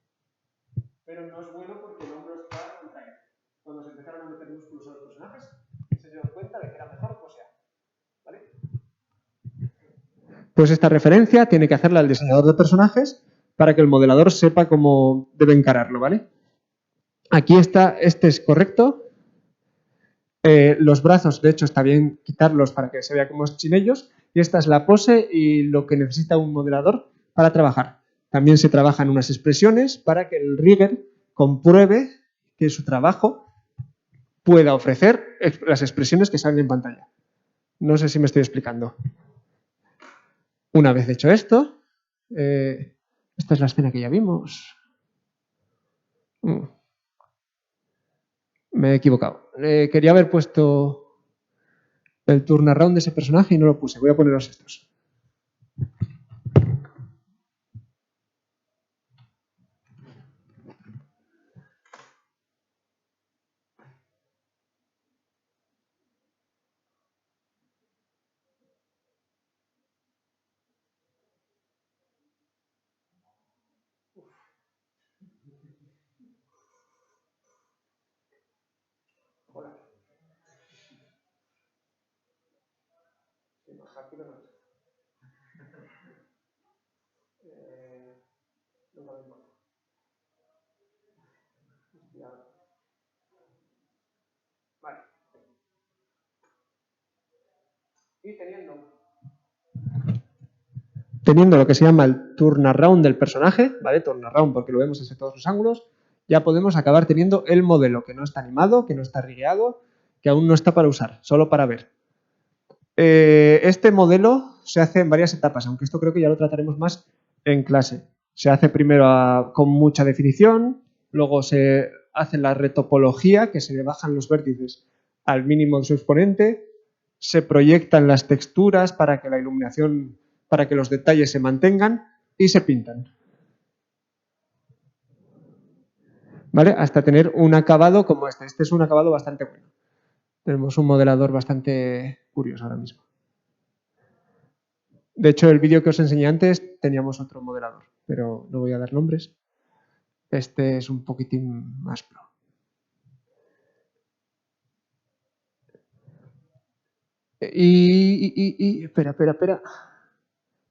pero no es bueno porque el hombro está contraído. Cuando se empezaron a meter músculos a los personajes, se dieron cuenta de que era mejor pose A. ¿Vale? Pues esta referencia tiene que hacerla el diseñador de personajes para que el modelador sepa cómo debe encararlo, ¿vale? Aquí está, este es correcto. Los brazos, de hecho, está bien quitarlos para que se vea como es sin ellos. Y esta es la pose y lo que necesita un modelador para trabajar. También se trabajan unas expresiones para que el rigger compruebe que su trabajo pueda ofrecer las expresiones que salen en pantalla. No sé si me estoy explicando. Una vez hecho esto, esta es la escena que ya vimos. Me he equivocado. Quería haber puesto el turnaround de ese personaje y no lo puse. Voy a poneros estos. Hola. Más rápido no es. No me importa. Vale. Y teniendo lo que se llama el turnaround del personaje, ¿vale? Turnaround porque lo vemos desde todos los ángulos, ya podemos acabar teniendo el modelo que no está animado, que no está rigueado, que aún no está para usar, solo para ver. Este modelo se hace en varias etapas, aunque esto creo que ya lo trataremos más en clase. Se hace primero con mucha definición, luego se hace la retopología, que se le bajan los vértices al mínimo de su exponente, se proyectan las texturas para que la iluminación, para que los detalles se mantengan y se pintan. ¿Vale? Hasta tener un acabado como este. Este es un acabado bastante bueno. Tenemos un modelador bastante curioso ahora mismo. De hecho, el vídeo que os enseñé antes teníamos otro modelador, pero no voy a dar nombres. Este es un poquitín más pro.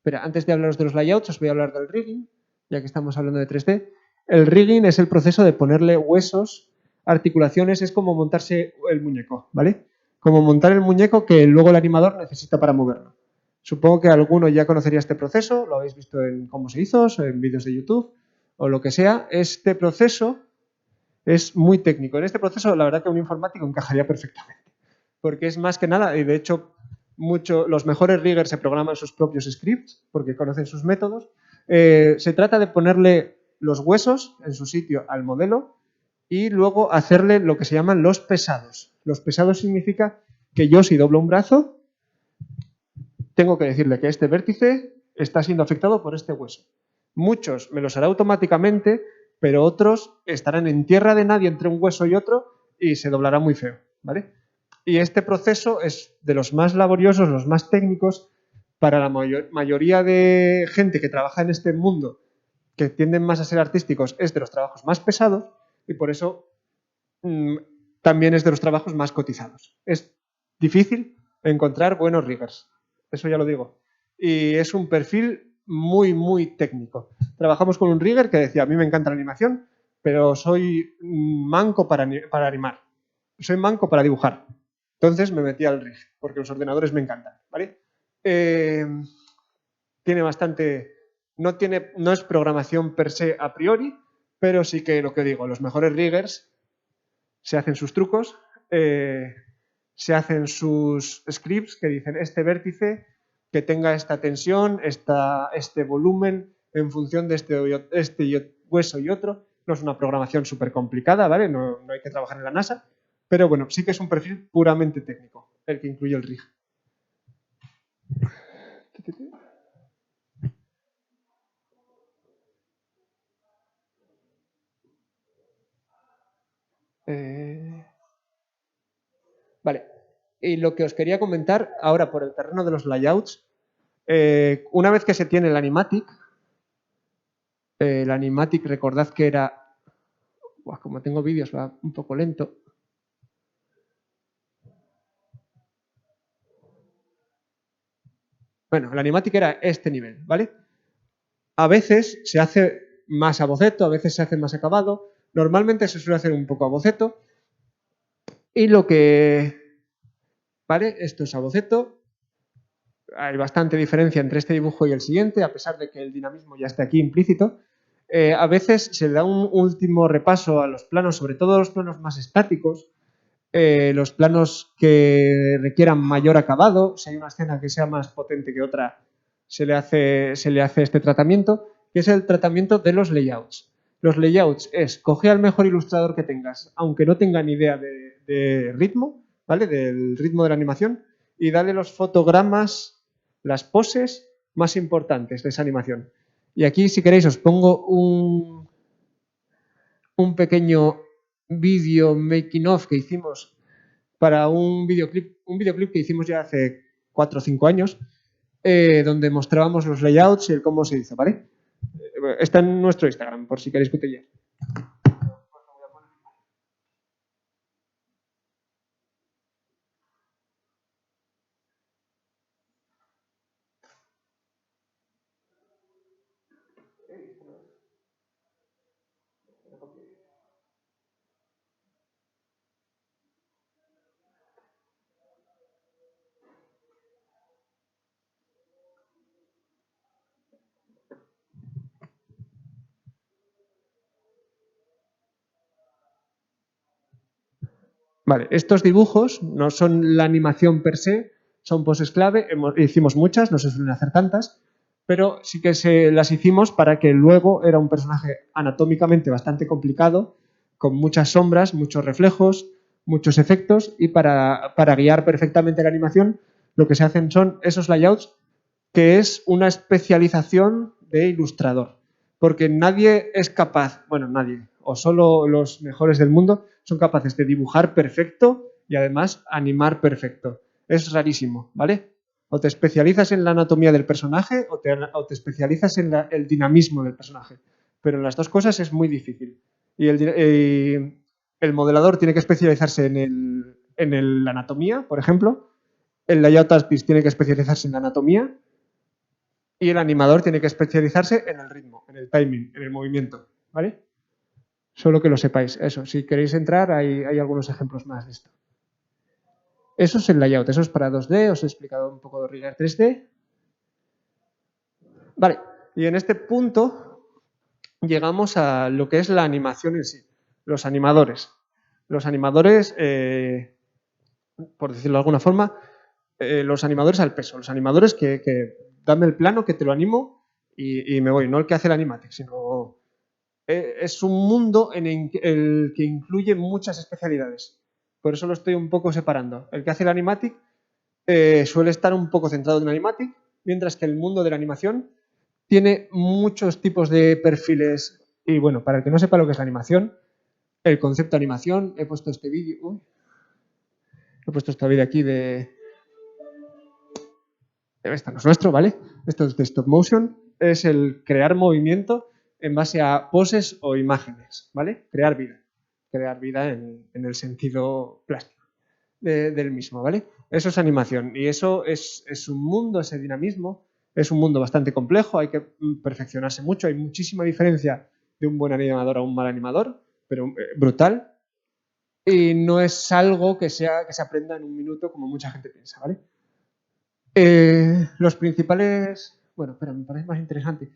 Espera, antes de hablaros de los layouts, os voy a hablar del rigging, ya que estamos hablando de 3D. El rigging es el proceso de ponerle huesos, articulaciones, es como montarse el muñeco, ¿vale? Como montar el muñeco que luego el animador necesita para moverlo. Supongo que alguno ya conocería este proceso, lo habéis visto en cómo se hizo, en vídeos de YouTube o lo que sea. Este proceso es muy técnico. En este proceso, la verdad que un informático encajaría perfectamente, porque es más que nada, y de hecho los mejores riggers se programan sus propios scripts porque conocen sus métodos. Se trata de ponerle los huesos en su sitio al modelo y luego hacerle lo que se llaman los pesados. Los pesados significa que yo, si doblo un brazo, tengo que decirle que este vértice está siendo afectado por este hueso. Muchos me los hará automáticamente, pero otros estarán en tierra de nadie entre un hueso y otro y se doblará muy feo, ¿vale? Y este proceso es de los más laboriosos, los más técnicos para la mayoría de gente que trabaja en este mundo, que tienden más a ser artísticos, es de los trabajos más pesados y por eso también es de los trabajos más cotizados. Es difícil encontrar buenos riggers, eso ya lo digo. Y es un perfil muy, muy técnico. Trabajamos con un rigger que decía, a mí me encanta la animación, pero soy manco para animar. Soy manco para dibujar. Entonces me metí al rig, porque los ordenadores me encantan, ¿vale? Tiene bastante... No es programación per se a priori, pero sí que lo que digo, los mejores riggers se hacen sus trucos, se hacen sus scripts que dicen este vértice que tenga esta tensión, este volumen en función de este hueso y otro. No es una programación súper complicada, ¿vale? No hay que trabajar en la NASA, pero bueno, sí que es un perfil puramente técnico el que incluye el rig. Vale, y lo que os quería comentar ahora por el terreno de los layouts, una vez que se tiene el animatic recordad que era, como tengo vídeos va un poco lento. Bueno, el animatic era este nivel, ¿vale? A veces se hace más a boceto, a veces se hace más acabado. Normalmente se suele hacer un poco a boceto. Y lo que... ¿Vale? Esto es a boceto. Hay bastante diferencia entre este dibujo y el siguiente, a pesar de que el dinamismo ya esté aquí implícito. A veces se le da un último repaso a los planos, sobre todo los planos más estáticos, los planos que requieran mayor acabado. Si hay una escena que sea más potente que otra, se le hace este tratamiento, que es el tratamiento de los layouts. Los layouts es, coge al mejor ilustrador que tengas, aunque no tenga ni idea de ritmo, ¿vale? Del ritmo de la animación, y dale los fotogramas, las poses más importantes de esa animación. Y aquí, si queréis, os pongo un pequeño vídeo making of que hicimos para un videoclip que hicimos ya hace 4 o 5 años, donde mostrábamos los layouts y el cómo se hizo, ¿vale? Está en nuestro Instagram, por si queréis cotillar. Vale, estos dibujos no son la animación per se, son poses clave, hicimos muchas, no se suelen hacer tantas, pero sí que las hicimos para que luego era un personaje anatómicamente bastante complicado, con muchas sombras, muchos reflejos, muchos efectos, y para guiar perfectamente la animación, lo que se hacen son esos layouts, que es una especialización de ilustrador, porque nadie es capaz, bueno, nadie, o solo los mejores del mundo son capaces de dibujar perfecto y además animar perfecto. Es rarísimo, ¿vale? O te especializas en la anatomía del personaje o te especializas en el dinamismo del personaje. Pero en las dos cosas es muy difícil. Y el modelador tiene que especializarse en la anatomía, por ejemplo. el layout artist tiene que especializarse en la anatomía y el animador tiene que especializarse en el ritmo, en el timing, en el movimiento, ¿vale? Solo que lo sepáis. Eso, si queréis entrar, hay algunos ejemplos más de esto. Eso es el layout, eso es para 2D, os he explicado un poco de Reader 3D. Vale, y en este punto llegamos a lo que es la animación en sí, los animadores. Los animadores, por decirlo de alguna forma, los animadores al peso, los animadores que dame el plano, que te lo animo y me voy, no el que hace el animatic, sino es un mundo en el que incluye muchas especialidades. Por eso lo estoy un poco separando. El que hace el animatic suele estar un poco centrado en el animatic, mientras que el mundo de la animación tiene muchos tipos de perfiles. Y bueno, para el que no sepa lo que es la animación, el concepto de animación, he puesto este vídeo, aquí de... Este no es nuestro, ¿vale? Esto es de stop motion, es el crear movimiento en base a poses o imágenes, ¿vale? Crear vida en el sentido plástico del mismo, ¿vale? Eso es animación y eso es un mundo, ese dinamismo, es un mundo bastante complejo, hay que perfeccionarse mucho, hay muchísima diferencia de un buen animador a un mal animador, pero brutal, y no es algo que se aprenda en un minuto como mucha gente piensa, ¿vale? Los principales... Bueno, pero me parece más interesante.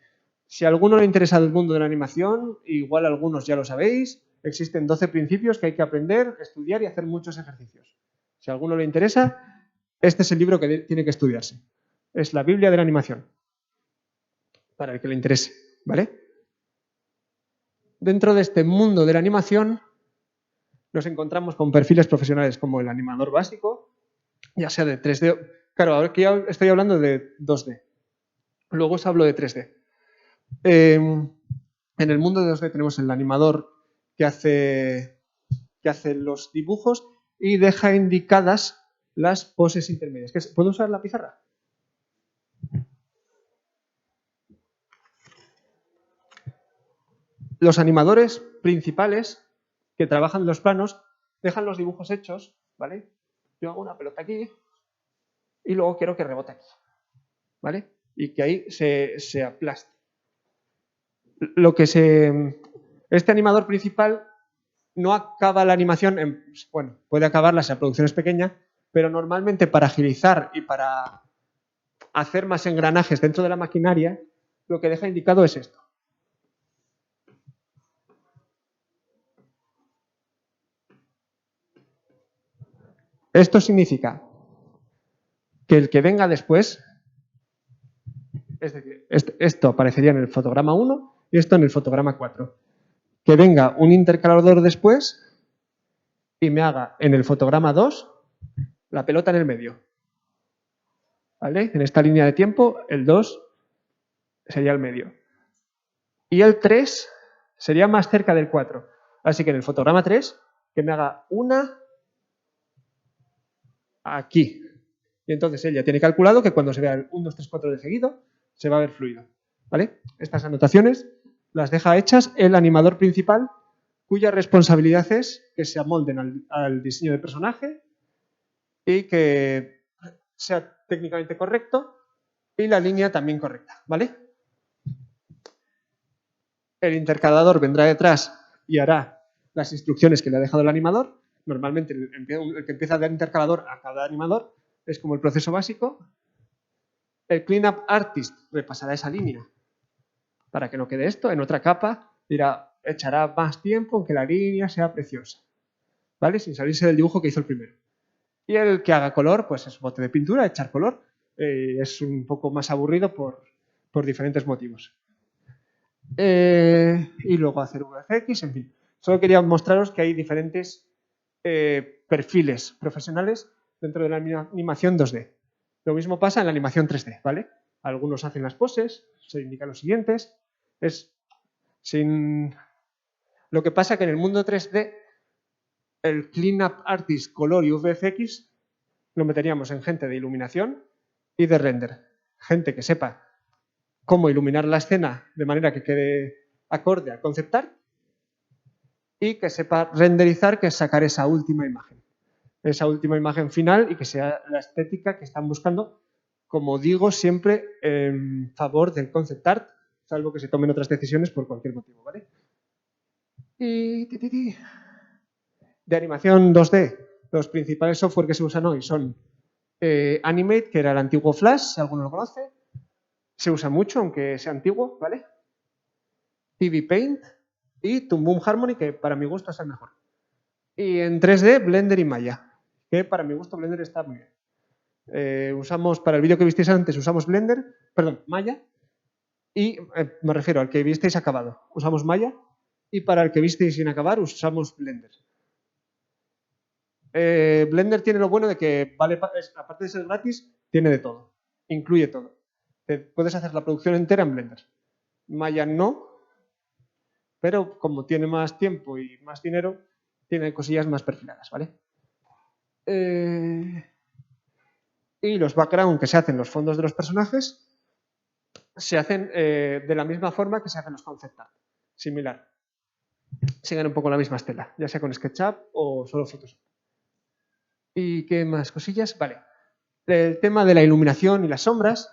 Si a alguno le interesa el mundo de la animación, igual algunos ya lo sabéis, existen 12 principios que hay que aprender, estudiar y hacer muchos ejercicios. Si a alguno le interesa, este es el libro que tiene que estudiarse. Es la Biblia de la animación, para el que le interese, ¿vale? Dentro de este mundo de la animación nos encontramos con perfiles profesionales como el animador básico, ya sea de 3D. Claro, ahora que ya estoy hablando de 2D. Luego os hablo de 3D. En el mundo de 2D tenemos el animador que hace los dibujos y deja indicadas las poses intermedias. ¿Puedo usar la pizarra? Los animadores principales que trabajan los planos dejan los dibujos hechos, ¿vale? Yo hago una pelota aquí y luego quiero que rebote aquí, ¿vale? Y que ahí se aplaste. Este animador principal no acaba la animación, bueno, puede acabarla si la producción es pequeña, pero normalmente para agilizar y para hacer más engranajes dentro de la maquinaria, lo que deja indicado es esto. Esto significa que el que venga después, es decir, esto aparecería en el fotograma 1 y esto en el fotograma 4. Que venga un intercalador después y me haga en el fotograma 2 la pelota en el medio. ¿Vale? En esta línea de tiempo, el 2 sería el medio. Y el 3 sería más cerca del 4. Así que en el fotograma 3, que me haga una aquí. Y entonces él ya tiene calculado que cuando se vea el 1, 2, 3, 4 de seguido, se va a ver fluido. ¿Vale? Estas anotaciones las deja hechas el animador principal, cuya responsabilidad es que se amolden al diseño del personaje y que sea técnicamente correcto y la línea también correcta, ¿vale? El intercalador vendrá detrás y hará las instrucciones que le ha dejado el animador. Normalmente el que empieza a dar intercalador a cada animador es como el proceso básico. El cleanup artist repasará esa línea para que no quede esto. En otra capa echará más tiempo en que la línea sea preciosa, ¿vale? Sin salirse del dibujo que hizo el primero. Y el que haga color, pues es bote de pintura, echar color. Es un poco más aburrido por diferentes motivos. Y luego hacer VFX, en fin. Solo quería mostraros que hay diferentes perfiles profesionales dentro de la animación 2D. Lo mismo pasa en la animación 3D, ¿vale? Algunos hacen las poses, se indican los siguientes. Lo que pasa que en el mundo 3D, el Cleanup Artist, Color y VFX lo meteríamos en gente de iluminación y de render. Gente que sepa cómo iluminar la escena de manera que quede acorde a conceptar y que sepa renderizar, que es sacar esa última imagen. esa última imagen final y que sea la estética que están buscando, como digo, siempre en favor del concept art, salvo que se tomen otras decisiones por cualquier motivo, ¿vale? Y de animación 2D, los principales software que se usan hoy son Animate, que era el antiguo Flash, si alguno lo conoce, se usa mucho, aunque sea antiguo, ¿vale? TV Paint y Toon Boom Harmony, que para mi gusto es el mejor. Y en 3D, Blender y Maya, que para mi gusto Blender está muy bien. Usamos, para el vídeo que visteis antes, usamos Maya, y me refiero al que visteis acabado. Usamos Maya, y para el que visteis sin acabar, usamos Blender. Blender tiene lo bueno de que, vale, aparte de ser gratis, tiene de todo. Incluye todo. Puedes hacer la producción entera en Blender. Maya no, pero como tiene más tiempo y más dinero, tiene cosillas más perfiladas, ¿vale? Y los background que se hacen los fondos de los personajes se hacen de la misma forma que se hacen los concept art, similar. Siguen un poco la misma estela, ya sea con SketchUp o solo Photoshop. ¿Y qué más cosillas? Vale. El tema de la iluminación y las sombras.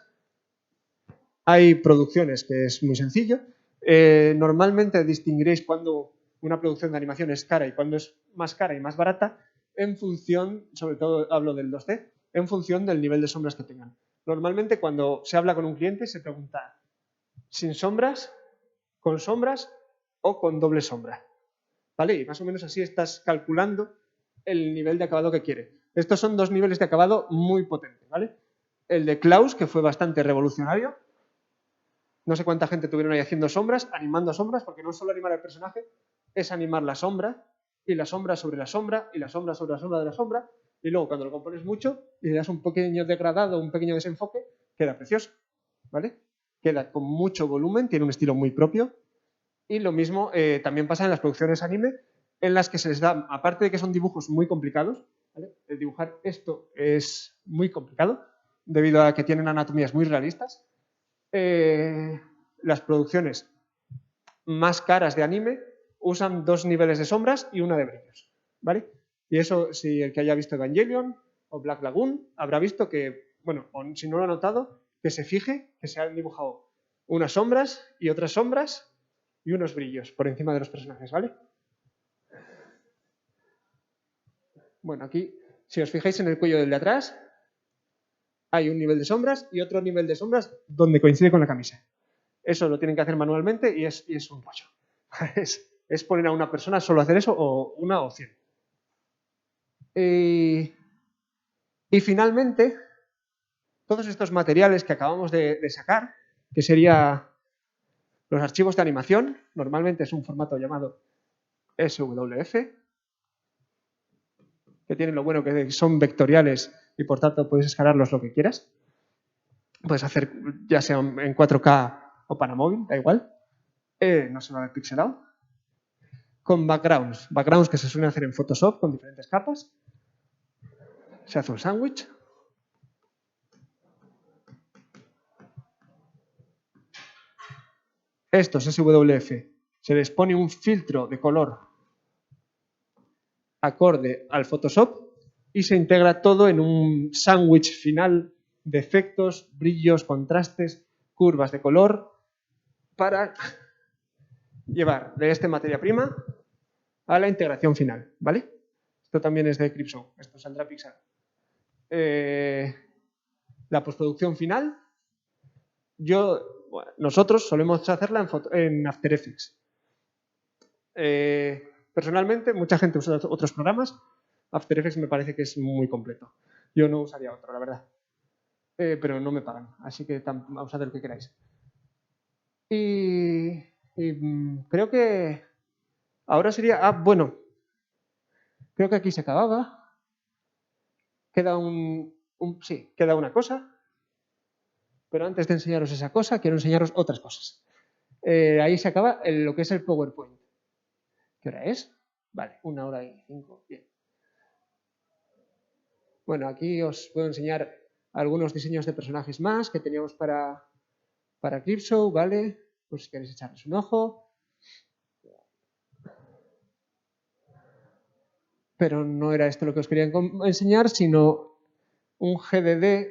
Hay producciones que es muy sencillo. Normalmente distinguiréis cuando una producción de animación es cara y cuando es más cara y más barata en función, sobre todo hablo del 2D, en función del nivel de sombras que tengan. Normalmente cuando se habla con un cliente se pregunta sin sombras, con sombras o con doble sombra. ¿Vale? Y más o menos así estás calculando el nivel de acabado que quiere. Estos son dos niveles de acabado muy potentes, ¿vale? El de Klaus, que fue bastante revolucionario. No sé cuánta gente tuvieron ahí haciendo sombras, animando sombras, porque no es solo animar al personaje, es animar la sombra, y la sombra sobre la sombra, y la sombra sobre la sombra de la sombra, y luego cuando lo compones mucho y le das un pequeño degradado, un pequeño desenfoque, queda precioso, ¿vale? Queda con mucho volumen, tiene un estilo muy propio, y lo mismo también pasa en las producciones anime, en las que se les da, aparte de que son dibujos muy complicados, ¿vale? El dibujar esto es muy complicado, debido a que tienen anatomías muy realistas. Las producciones más caras de anime usan dos niveles de sombras y una de brillos, ¿vale? Y eso, si el que haya visto Evangelion o Black Lagoon, habrá visto que, bueno, o si no lo ha notado, que se fije que se han dibujado unas sombras y otras sombras y unos brillos por encima de los personajes, ¿vale? Bueno, aquí, si os fijáis en el cuello del de atrás, hay un nivel de sombras y otro nivel de sombras donde coincide con la camisa. Eso lo tienen que hacer manualmente y es un rollo. Es poner a una persona solo a hacer eso o una o 100. Y finalmente, todos estos materiales que acabamos de sacar, que serían los archivos de animación, normalmente es un formato llamado SWF, que tienen lo bueno que son vectoriales y por tanto puedes escalarlos lo que quieras. Puedes hacer ya sea en 4K o para móvil, da igual. No se va a ver pixelado. Con backgrounds que se suelen hacer en Photoshop con diferentes capas. Se hace un sándwich. Estos SWF se les pone un filtro de color acorde al Photoshop y se integra todo en un sándwich final de efectos, brillos, contrastes, curvas de color para llevar de esta materia prima a la integración final, ¿vale? Esto también es de Cripshow, esto saldrá Pixar. La postproducción final, nosotros solemos hacerla en After Effects. Personalmente, mucha gente usa otros programas. After Effects me parece que es muy completo. Yo no usaría otro, la verdad. Pero no me pagan, así que usad lo que queráis. Y creo que ahora sería... bueno, creo que aquí se acababa. Queda sí, queda una cosa. Pero antes de enseñaros esa cosa, quiero enseñaros otras cosas. Ahí se acaba lo que es el PowerPoint. ¿Qué hora es? Vale, 1:05. Bien. Bueno, aquí os puedo enseñar algunos diseños de personajes más que teníamos para Cripshow, ¿vale? Pues si queréis echarles un ojo. pero no era esto lo que os quería enseñar, sino un GDD,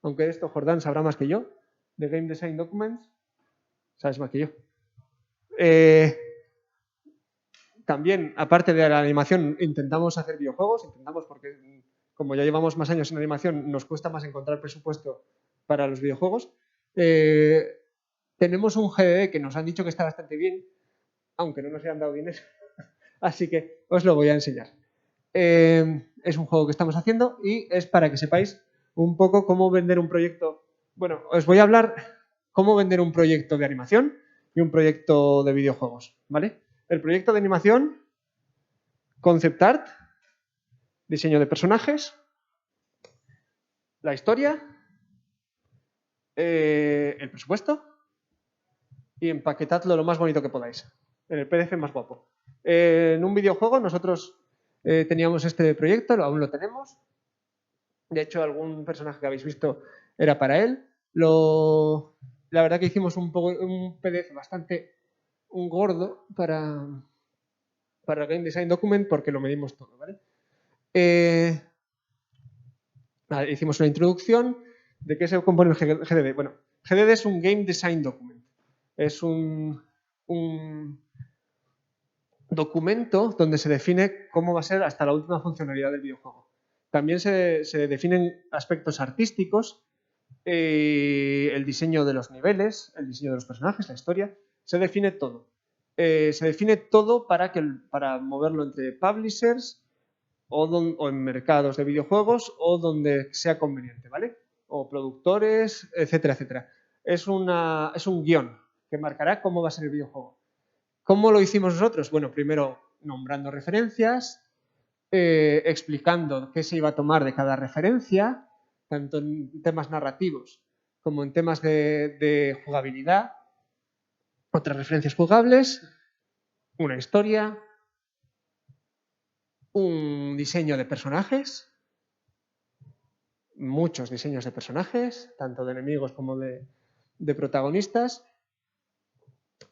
aunque de esto Jordán sabrá más que yo, de Game Design Documents, sabes más que yo. También, aparte de la animación, intentamos hacer videojuegos, porque como ya llevamos más años en animación, nos cuesta más encontrar presupuesto para los videojuegos. Tenemos un GDD que nos han dicho que está bastante bien, aunque no nos hayan dado dinero, así que os lo voy a enseñar. Es un juego que estamos haciendo y es para que sepáis un poco cómo vender un proyecto. Bueno, os voy a hablar cómo vender un proyecto de animación y un proyecto de videojuegos, ¿vale? El proyecto de animación, concept art, diseño de personajes, la historia, el presupuesto y empaquetadlo lo más bonito que podáis, en el PDF más guapo. En un videojuego nosotros teníamos este proyecto, aún lo tenemos. De hecho, algún personaje que habéis visto era para él. La verdad que hicimos un PDF bastante gordo para Game Design Document porque lo medimos todo, ¿vale? Hicimos una introducción de qué se compone el GDD. Bueno, GDD es un Game Design Document. Es un documento donde se define cómo va a ser hasta la última funcionalidad del videojuego. También se definen aspectos artísticos, el diseño de los niveles, el diseño de los personajes, la historia, se define todo. Se define todo para moverlo entre publishers o en mercados de videojuegos o donde sea conveniente, ¿vale? O productores, etcétera, etcétera. Es un guión que marcará cómo va a ser el videojuego. ¿Cómo lo hicimos nosotros? Bueno, primero nombrando referencias, explicando qué se iba a tomar de cada referencia, tanto en temas narrativos como en temas de jugabilidad, otras referencias jugables, una historia, un diseño de personajes, muchos diseños de personajes, tanto de enemigos como de protagonistas.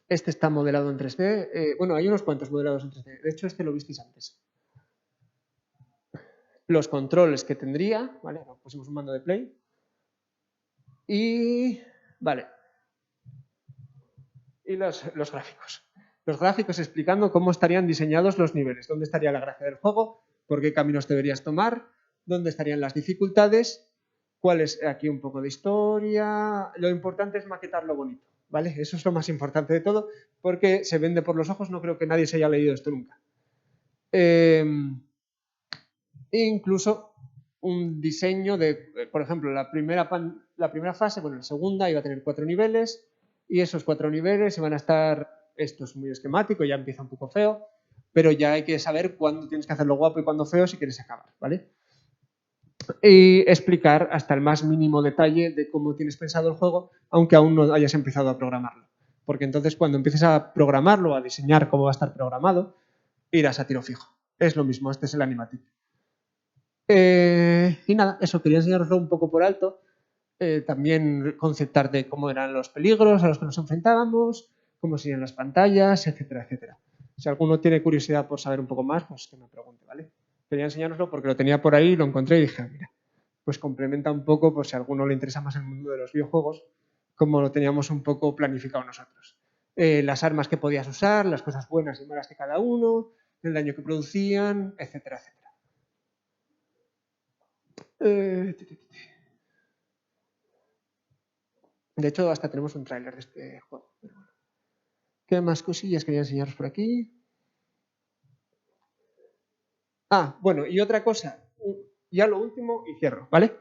Este está modelado en 3D. Bueno, hay unos cuantos modelados en 3D. De hecho, este lo visteis antes. Los controles que tendría, ¿vale? Pusimos un mando de play. Y, vale. Y los gráficos. Los gráficos explicando cómo estarían diseñados los niveles, dónde estaría la gracia del juego, por qué caminos deberías tomar, dónde estarían las dificultades, cuál es aquí un poco de historia. Lo importante es maquetarlo bonito, ¿vale? Eso es lo más importante de todo, porque se vende por los ojos, no creo que nadie se haya leído esto nunca. Incluso un diseño de, por ejemplo, la primera fase, bueno, la segunda iba a tener 4 niveles y esos 4 niveles se van a estar, esto es muy esquemático, ya empieza un poco feo, pero ya hay que saber cuándo tienes que hacerlo guapo y cuándo feo si quieres acabar, ¿vale? Y explicar hasta el más mínimo detalle de cómo tienes pensado el juego, aunque aún no hayas empezado a programarlo. Porque entonces cuando empieces a programarlo, a diseñar cómo va a estar programado, irás a tiro fijo. Es lo mismo, este es el animatic. Y nada, eso, quería enseñaroslo un poco por alto. También conceptar de cómo eran los peligros a los que nos enfrentábamos, cómo serían las pantallas, etcétera, etcétera. Si alguno tiene curiosidad por saber un poco más, pues que me pregunte, ¿vale? Quería enseñároslo porque lo tenía por ahí, lo encontré y dije, mira, pues complementa un poco, por si a alguno le interesa más el mundo de los videojuegos, como lo teníamos un poco planificado nosotros. Las armas que podías usar, las cosas buenas y malas de cada uno, el daño que producían, etcétera, etcétera. De hecho, hasta tenemos un tráiler de este juego. ¿Qué más cosillas quería enseñaros por aquí? Bueno, y otra cosa, ya lo último y cierro, ¿vale?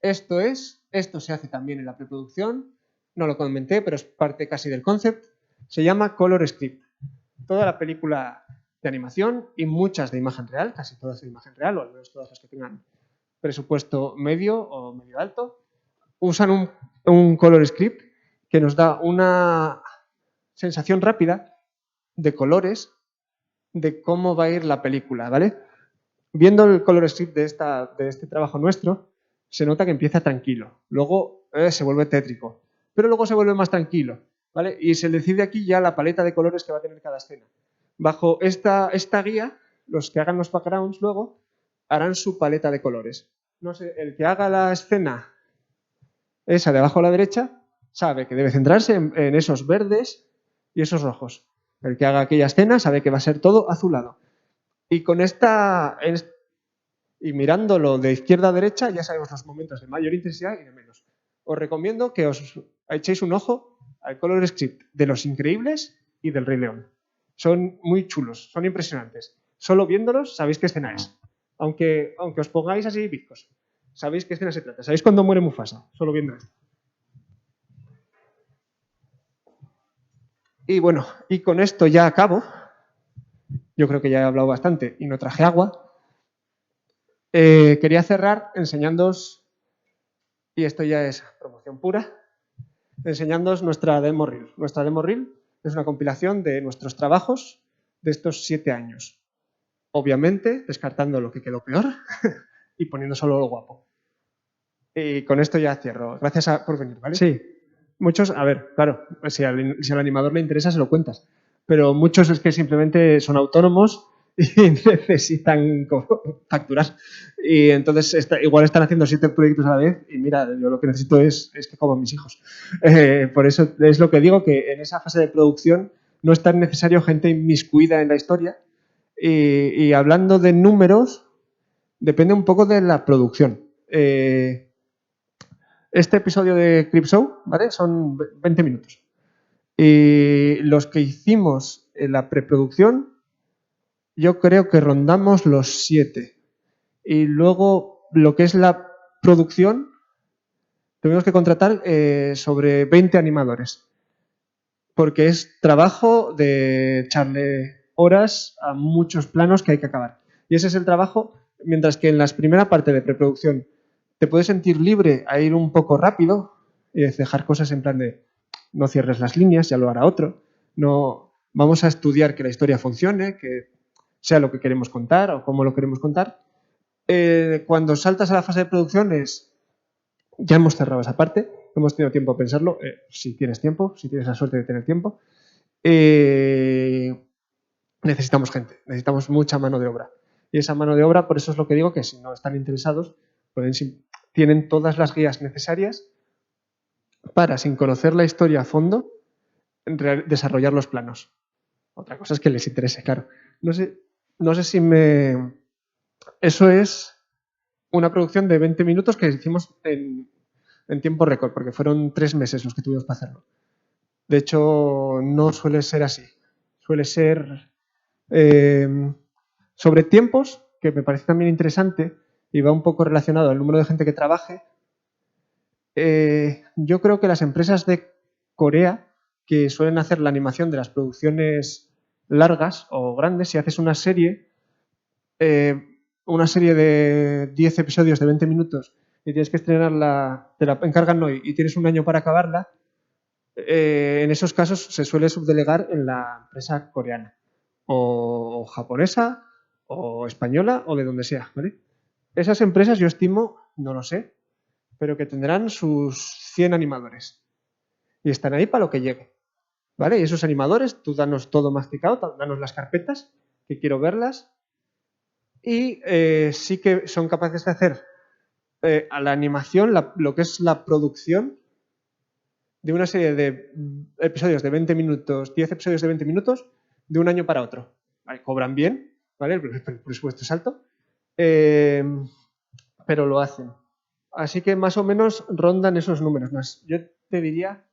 Esto se hace también en la preproducción, no lo comenté, pero es parte casi del concept. Se llama Color Script. Toda la película de animación y muchas de imagen real, casi todas de imagen real, o al menos todas las que tengan presupuesto medio o medio alto, usan un Color Script que nos da una sensación rápida de colores de cómo va a ir la película, ¿vale? Viendo el color script de este trabajo nuestro, se nota que empieza tranquilo, luego se vuelve tétrico, pero luego se vuelve más tranquilo, ¿vale? Y se decide aquí ya la paleta de colores que va a tener cada escena. Bajo esta guía los que hagan los backgrounds luego harán su paleta de colores. No sé, el que haga la escena esa de abajo a la derecha sabe que debe centrarse en esos verdes y esos rojos. El que haga aquella escena sabe que va a ser todo azulado. Y con y mirándolo de izquierda a derecha ya sabemos los momentos de mayor intensidad y de menos. Os recomiendo que os echéis un ojo al color script de Los Increíbles y del Rey León. Son muy chulos, son impresionantes. Solo viéndolos sabéis qué escena es. Aunque os pongáis así bizcos. Sabéis qué escena se trata. Sabéis cuándo muere Mufasa, solo viendo esto. Y bueno, y con esto ya acabo. Yo creo que ya he hablado bastante y no traje agua. Quería cerrar enseñándoos, y esto ya es promoción pura, enseñándoos nuestra demo reel. Nuestra demo reel es una compilación de nuestros trabajos de estos 7 años. Obviamente, descartando lo que quedó peor y poniendo solo lo guapo. Y con esto ya cierro. Gracias por venir, ¿vale? Sí. Muchos, a ver, claro, si al animador le interesa se lo cuentas. Pero muchos es que simplemente son autónomos y necesitan facturar. Y entonces igual están haciendo 7 proyectos a la vez y mira, yo lo que necesito es que coman mis hijos. Por eso es lo que digo, que en esa fase de producción no es tan necesario gente inmiscuida en la historia. Y hablando de números, depende un poco de la producción. Este episodio de Cripshow, ¿vale? Son 20 minutos. Y los que hicimos en la preproducción, yo creo que rondamos los 7. Y luego, lo que es la producción, tuvimos que contratar sobre 20 animadores. Porque es trabajo de echarle horas a muchos planos que hay que acabar. Y ese es el trabajo, mientras que en la primera parte de preproducción te puedes sentir libre a ir un poco rápido y dejar cosas en plan de no cierres las líneas, ya lo hará otro. No, vamos a estudiar que la historia funcione, que sea lo que queremos contar o cómo lo queremos contar. Cuando saltas a la fase de producción ya hemos cerrado esa parte, hemos tenido tiempo a pensarlo, si tienes tiempo, si tienes la suerte de tener tiempo. Necesitamos gente, necesitamos mucha mano de obra. Y esa mano de obra, por eso es lo que digo, que si no están interesados, tienen todas las guías necesarias para, sin conocer la historia a fondo, desarrollar los planos. Otra cosa es que les interese, claro. No sé si me... Eso es una producción de 20 minutos que hicimos en tiempo récord, porque fueron 3 meses los que tuvimos para hacerlo. De hecho, no suele ser así. Suele ser sobre tiempos, que me parece también interesante y va un poco relacionado al número de gente que trabaje. Yo creo que las empresas de Corea, que suelen hacer la animación de las producciones largas o grandes, si haces una serie de 10 episodios de 20 minutos y tienes que estrenarla, te la encargan hoy y tienes un año para acabarla, en esos casos se suele subdelegar en la empresa coreana o japonesa o española o de donde sea, ¿vale? Esas empresas yo estimo, no lo sé, pero que tendrán sus 100 animadores y están ahí para lo que llegue, ¿vale? Y esos animadores, tú danos todo masticado, danos las carpetas, que quiero verlas, y sí que son capaces de hacer a la animación, lo que es la producción de una serie de episodios de 20 minutos, 10 episodios de 20 minutos, de un año para otro. ¿Vale? Cobran bien, ¿vale? El presupuesto es alto, pero lo hacen. Así que más o menos rondan esos números. Más, yo te diría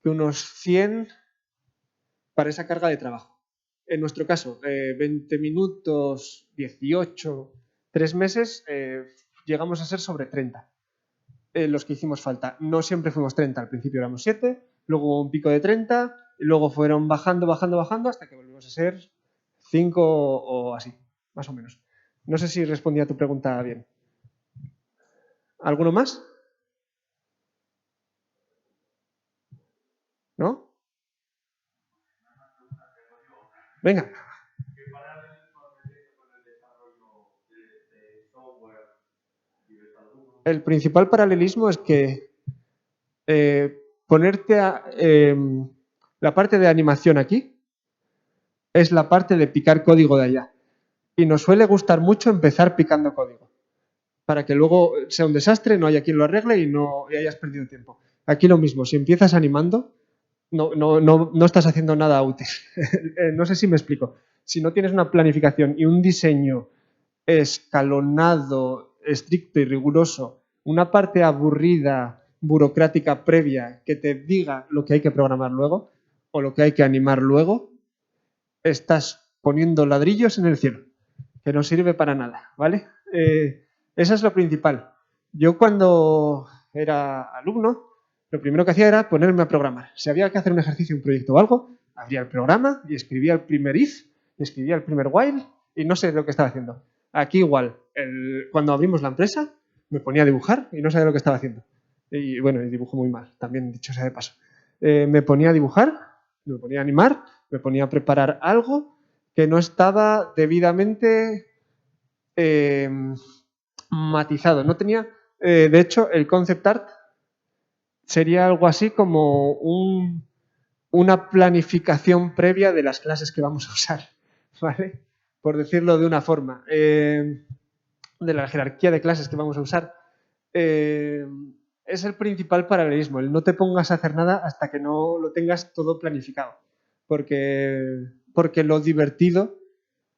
que unos 100 para esa carga de trabajo. En nuestro caso, 20 minutos, 18, 3 meses, llegamos a ser sobre 30. Los que hicimos falta. No siempre fuimos 30, al principio éramos 7, luego hubo un pico de 30, y luego fueron bajando hasta que volvimos a ser 5 o así, más o menos. No sé si respondí a tu pregunta bien. ¿Alguno más? ¿No? Venga. El principal paralelismo es que ponerte la parte de animación aquí es la parte de picar código de allá. Y nos suele gustar mucho empezar picando código, para que luego sea un desastre, no haya quien lo arregle y hayas perdido tiempo. Aquí lo mismo, si empiezas animando, no estás haciendo nada útil. No sé si me explico. Si no tienes una planificación y un diseño escalonado, estricto y riguroso, una parte aburrida, burocrática previa que te diga lo que hay que programar luego o lo que hay que animar luego, estás poniendo ladrillos en el cielo, que no sirve para nada, ¿vale? Eso es lo principal. Yo cuando era alumno, lo primero que hacía era ponerme a programar. Si había que hacer un ejercicio, un proyecto o algo, abría el programa y escribía el primer if, y escribía el primer while, y no sé lo que estaba haciendo. Aquí igual, cuando abrimos la empresa, me ponía a dibujar y no sabía lo que estaba haciendo. Y bueno, y dibujo muy mal, también dicho sea de paso. Me ponía a dibujar, me ponía a animar, me ponía a preparar algo que no estaba debidamente eh, matizado. No tenía, de hecho, el concept art sería algo así como una planificación previa de las clases que vamos a usar, ¿vale? Por decirlo de una forma, de la jerarquía de clases que vamos a usar. Eh, es el principal paralelismo, el no te pongas a hacer nada hasta que no lo tengas todo planificado, porque lo divertido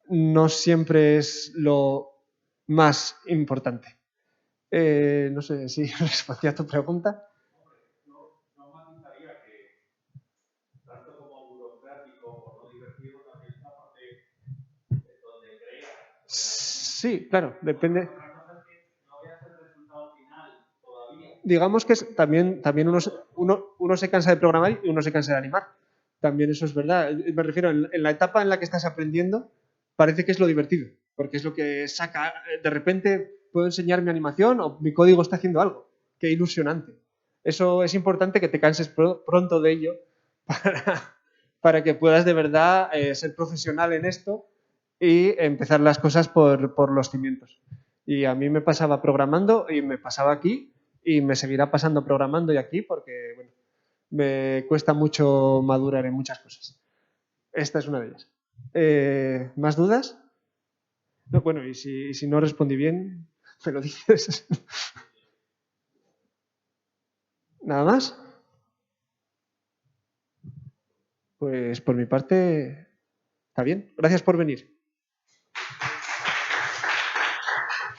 no siempre es lo más importante. No sé si respondí a tu pregunta. Sí, claro, depende. Digamos que también uno se cansa de programar y uno se cansa de animar. También eso es verdad. Me refiero, en la etapa en la que estás aprendiendo, parece que es lo divertido, porque es lo que saca. De repente puedo enseñar mi animación o mi código está haciendo algo. Qué ilusionante. Eso es importante que te canses pronto de ello para, para que puedas de verdad ser profesional en esto y empezar las cosas por los cimientos. Y a mí me pasaba programando y me pasaba aquí y me seguirá pasando programando y aquí porque bueno, me cuesta mucho madurar en muchas cosas. Esta es una de ellas. ¿Más dudas? No, bueno, y si no respondí bien, me lo dices. ¿Nada más? Pues por mi parte, está bien. Gracias por venir.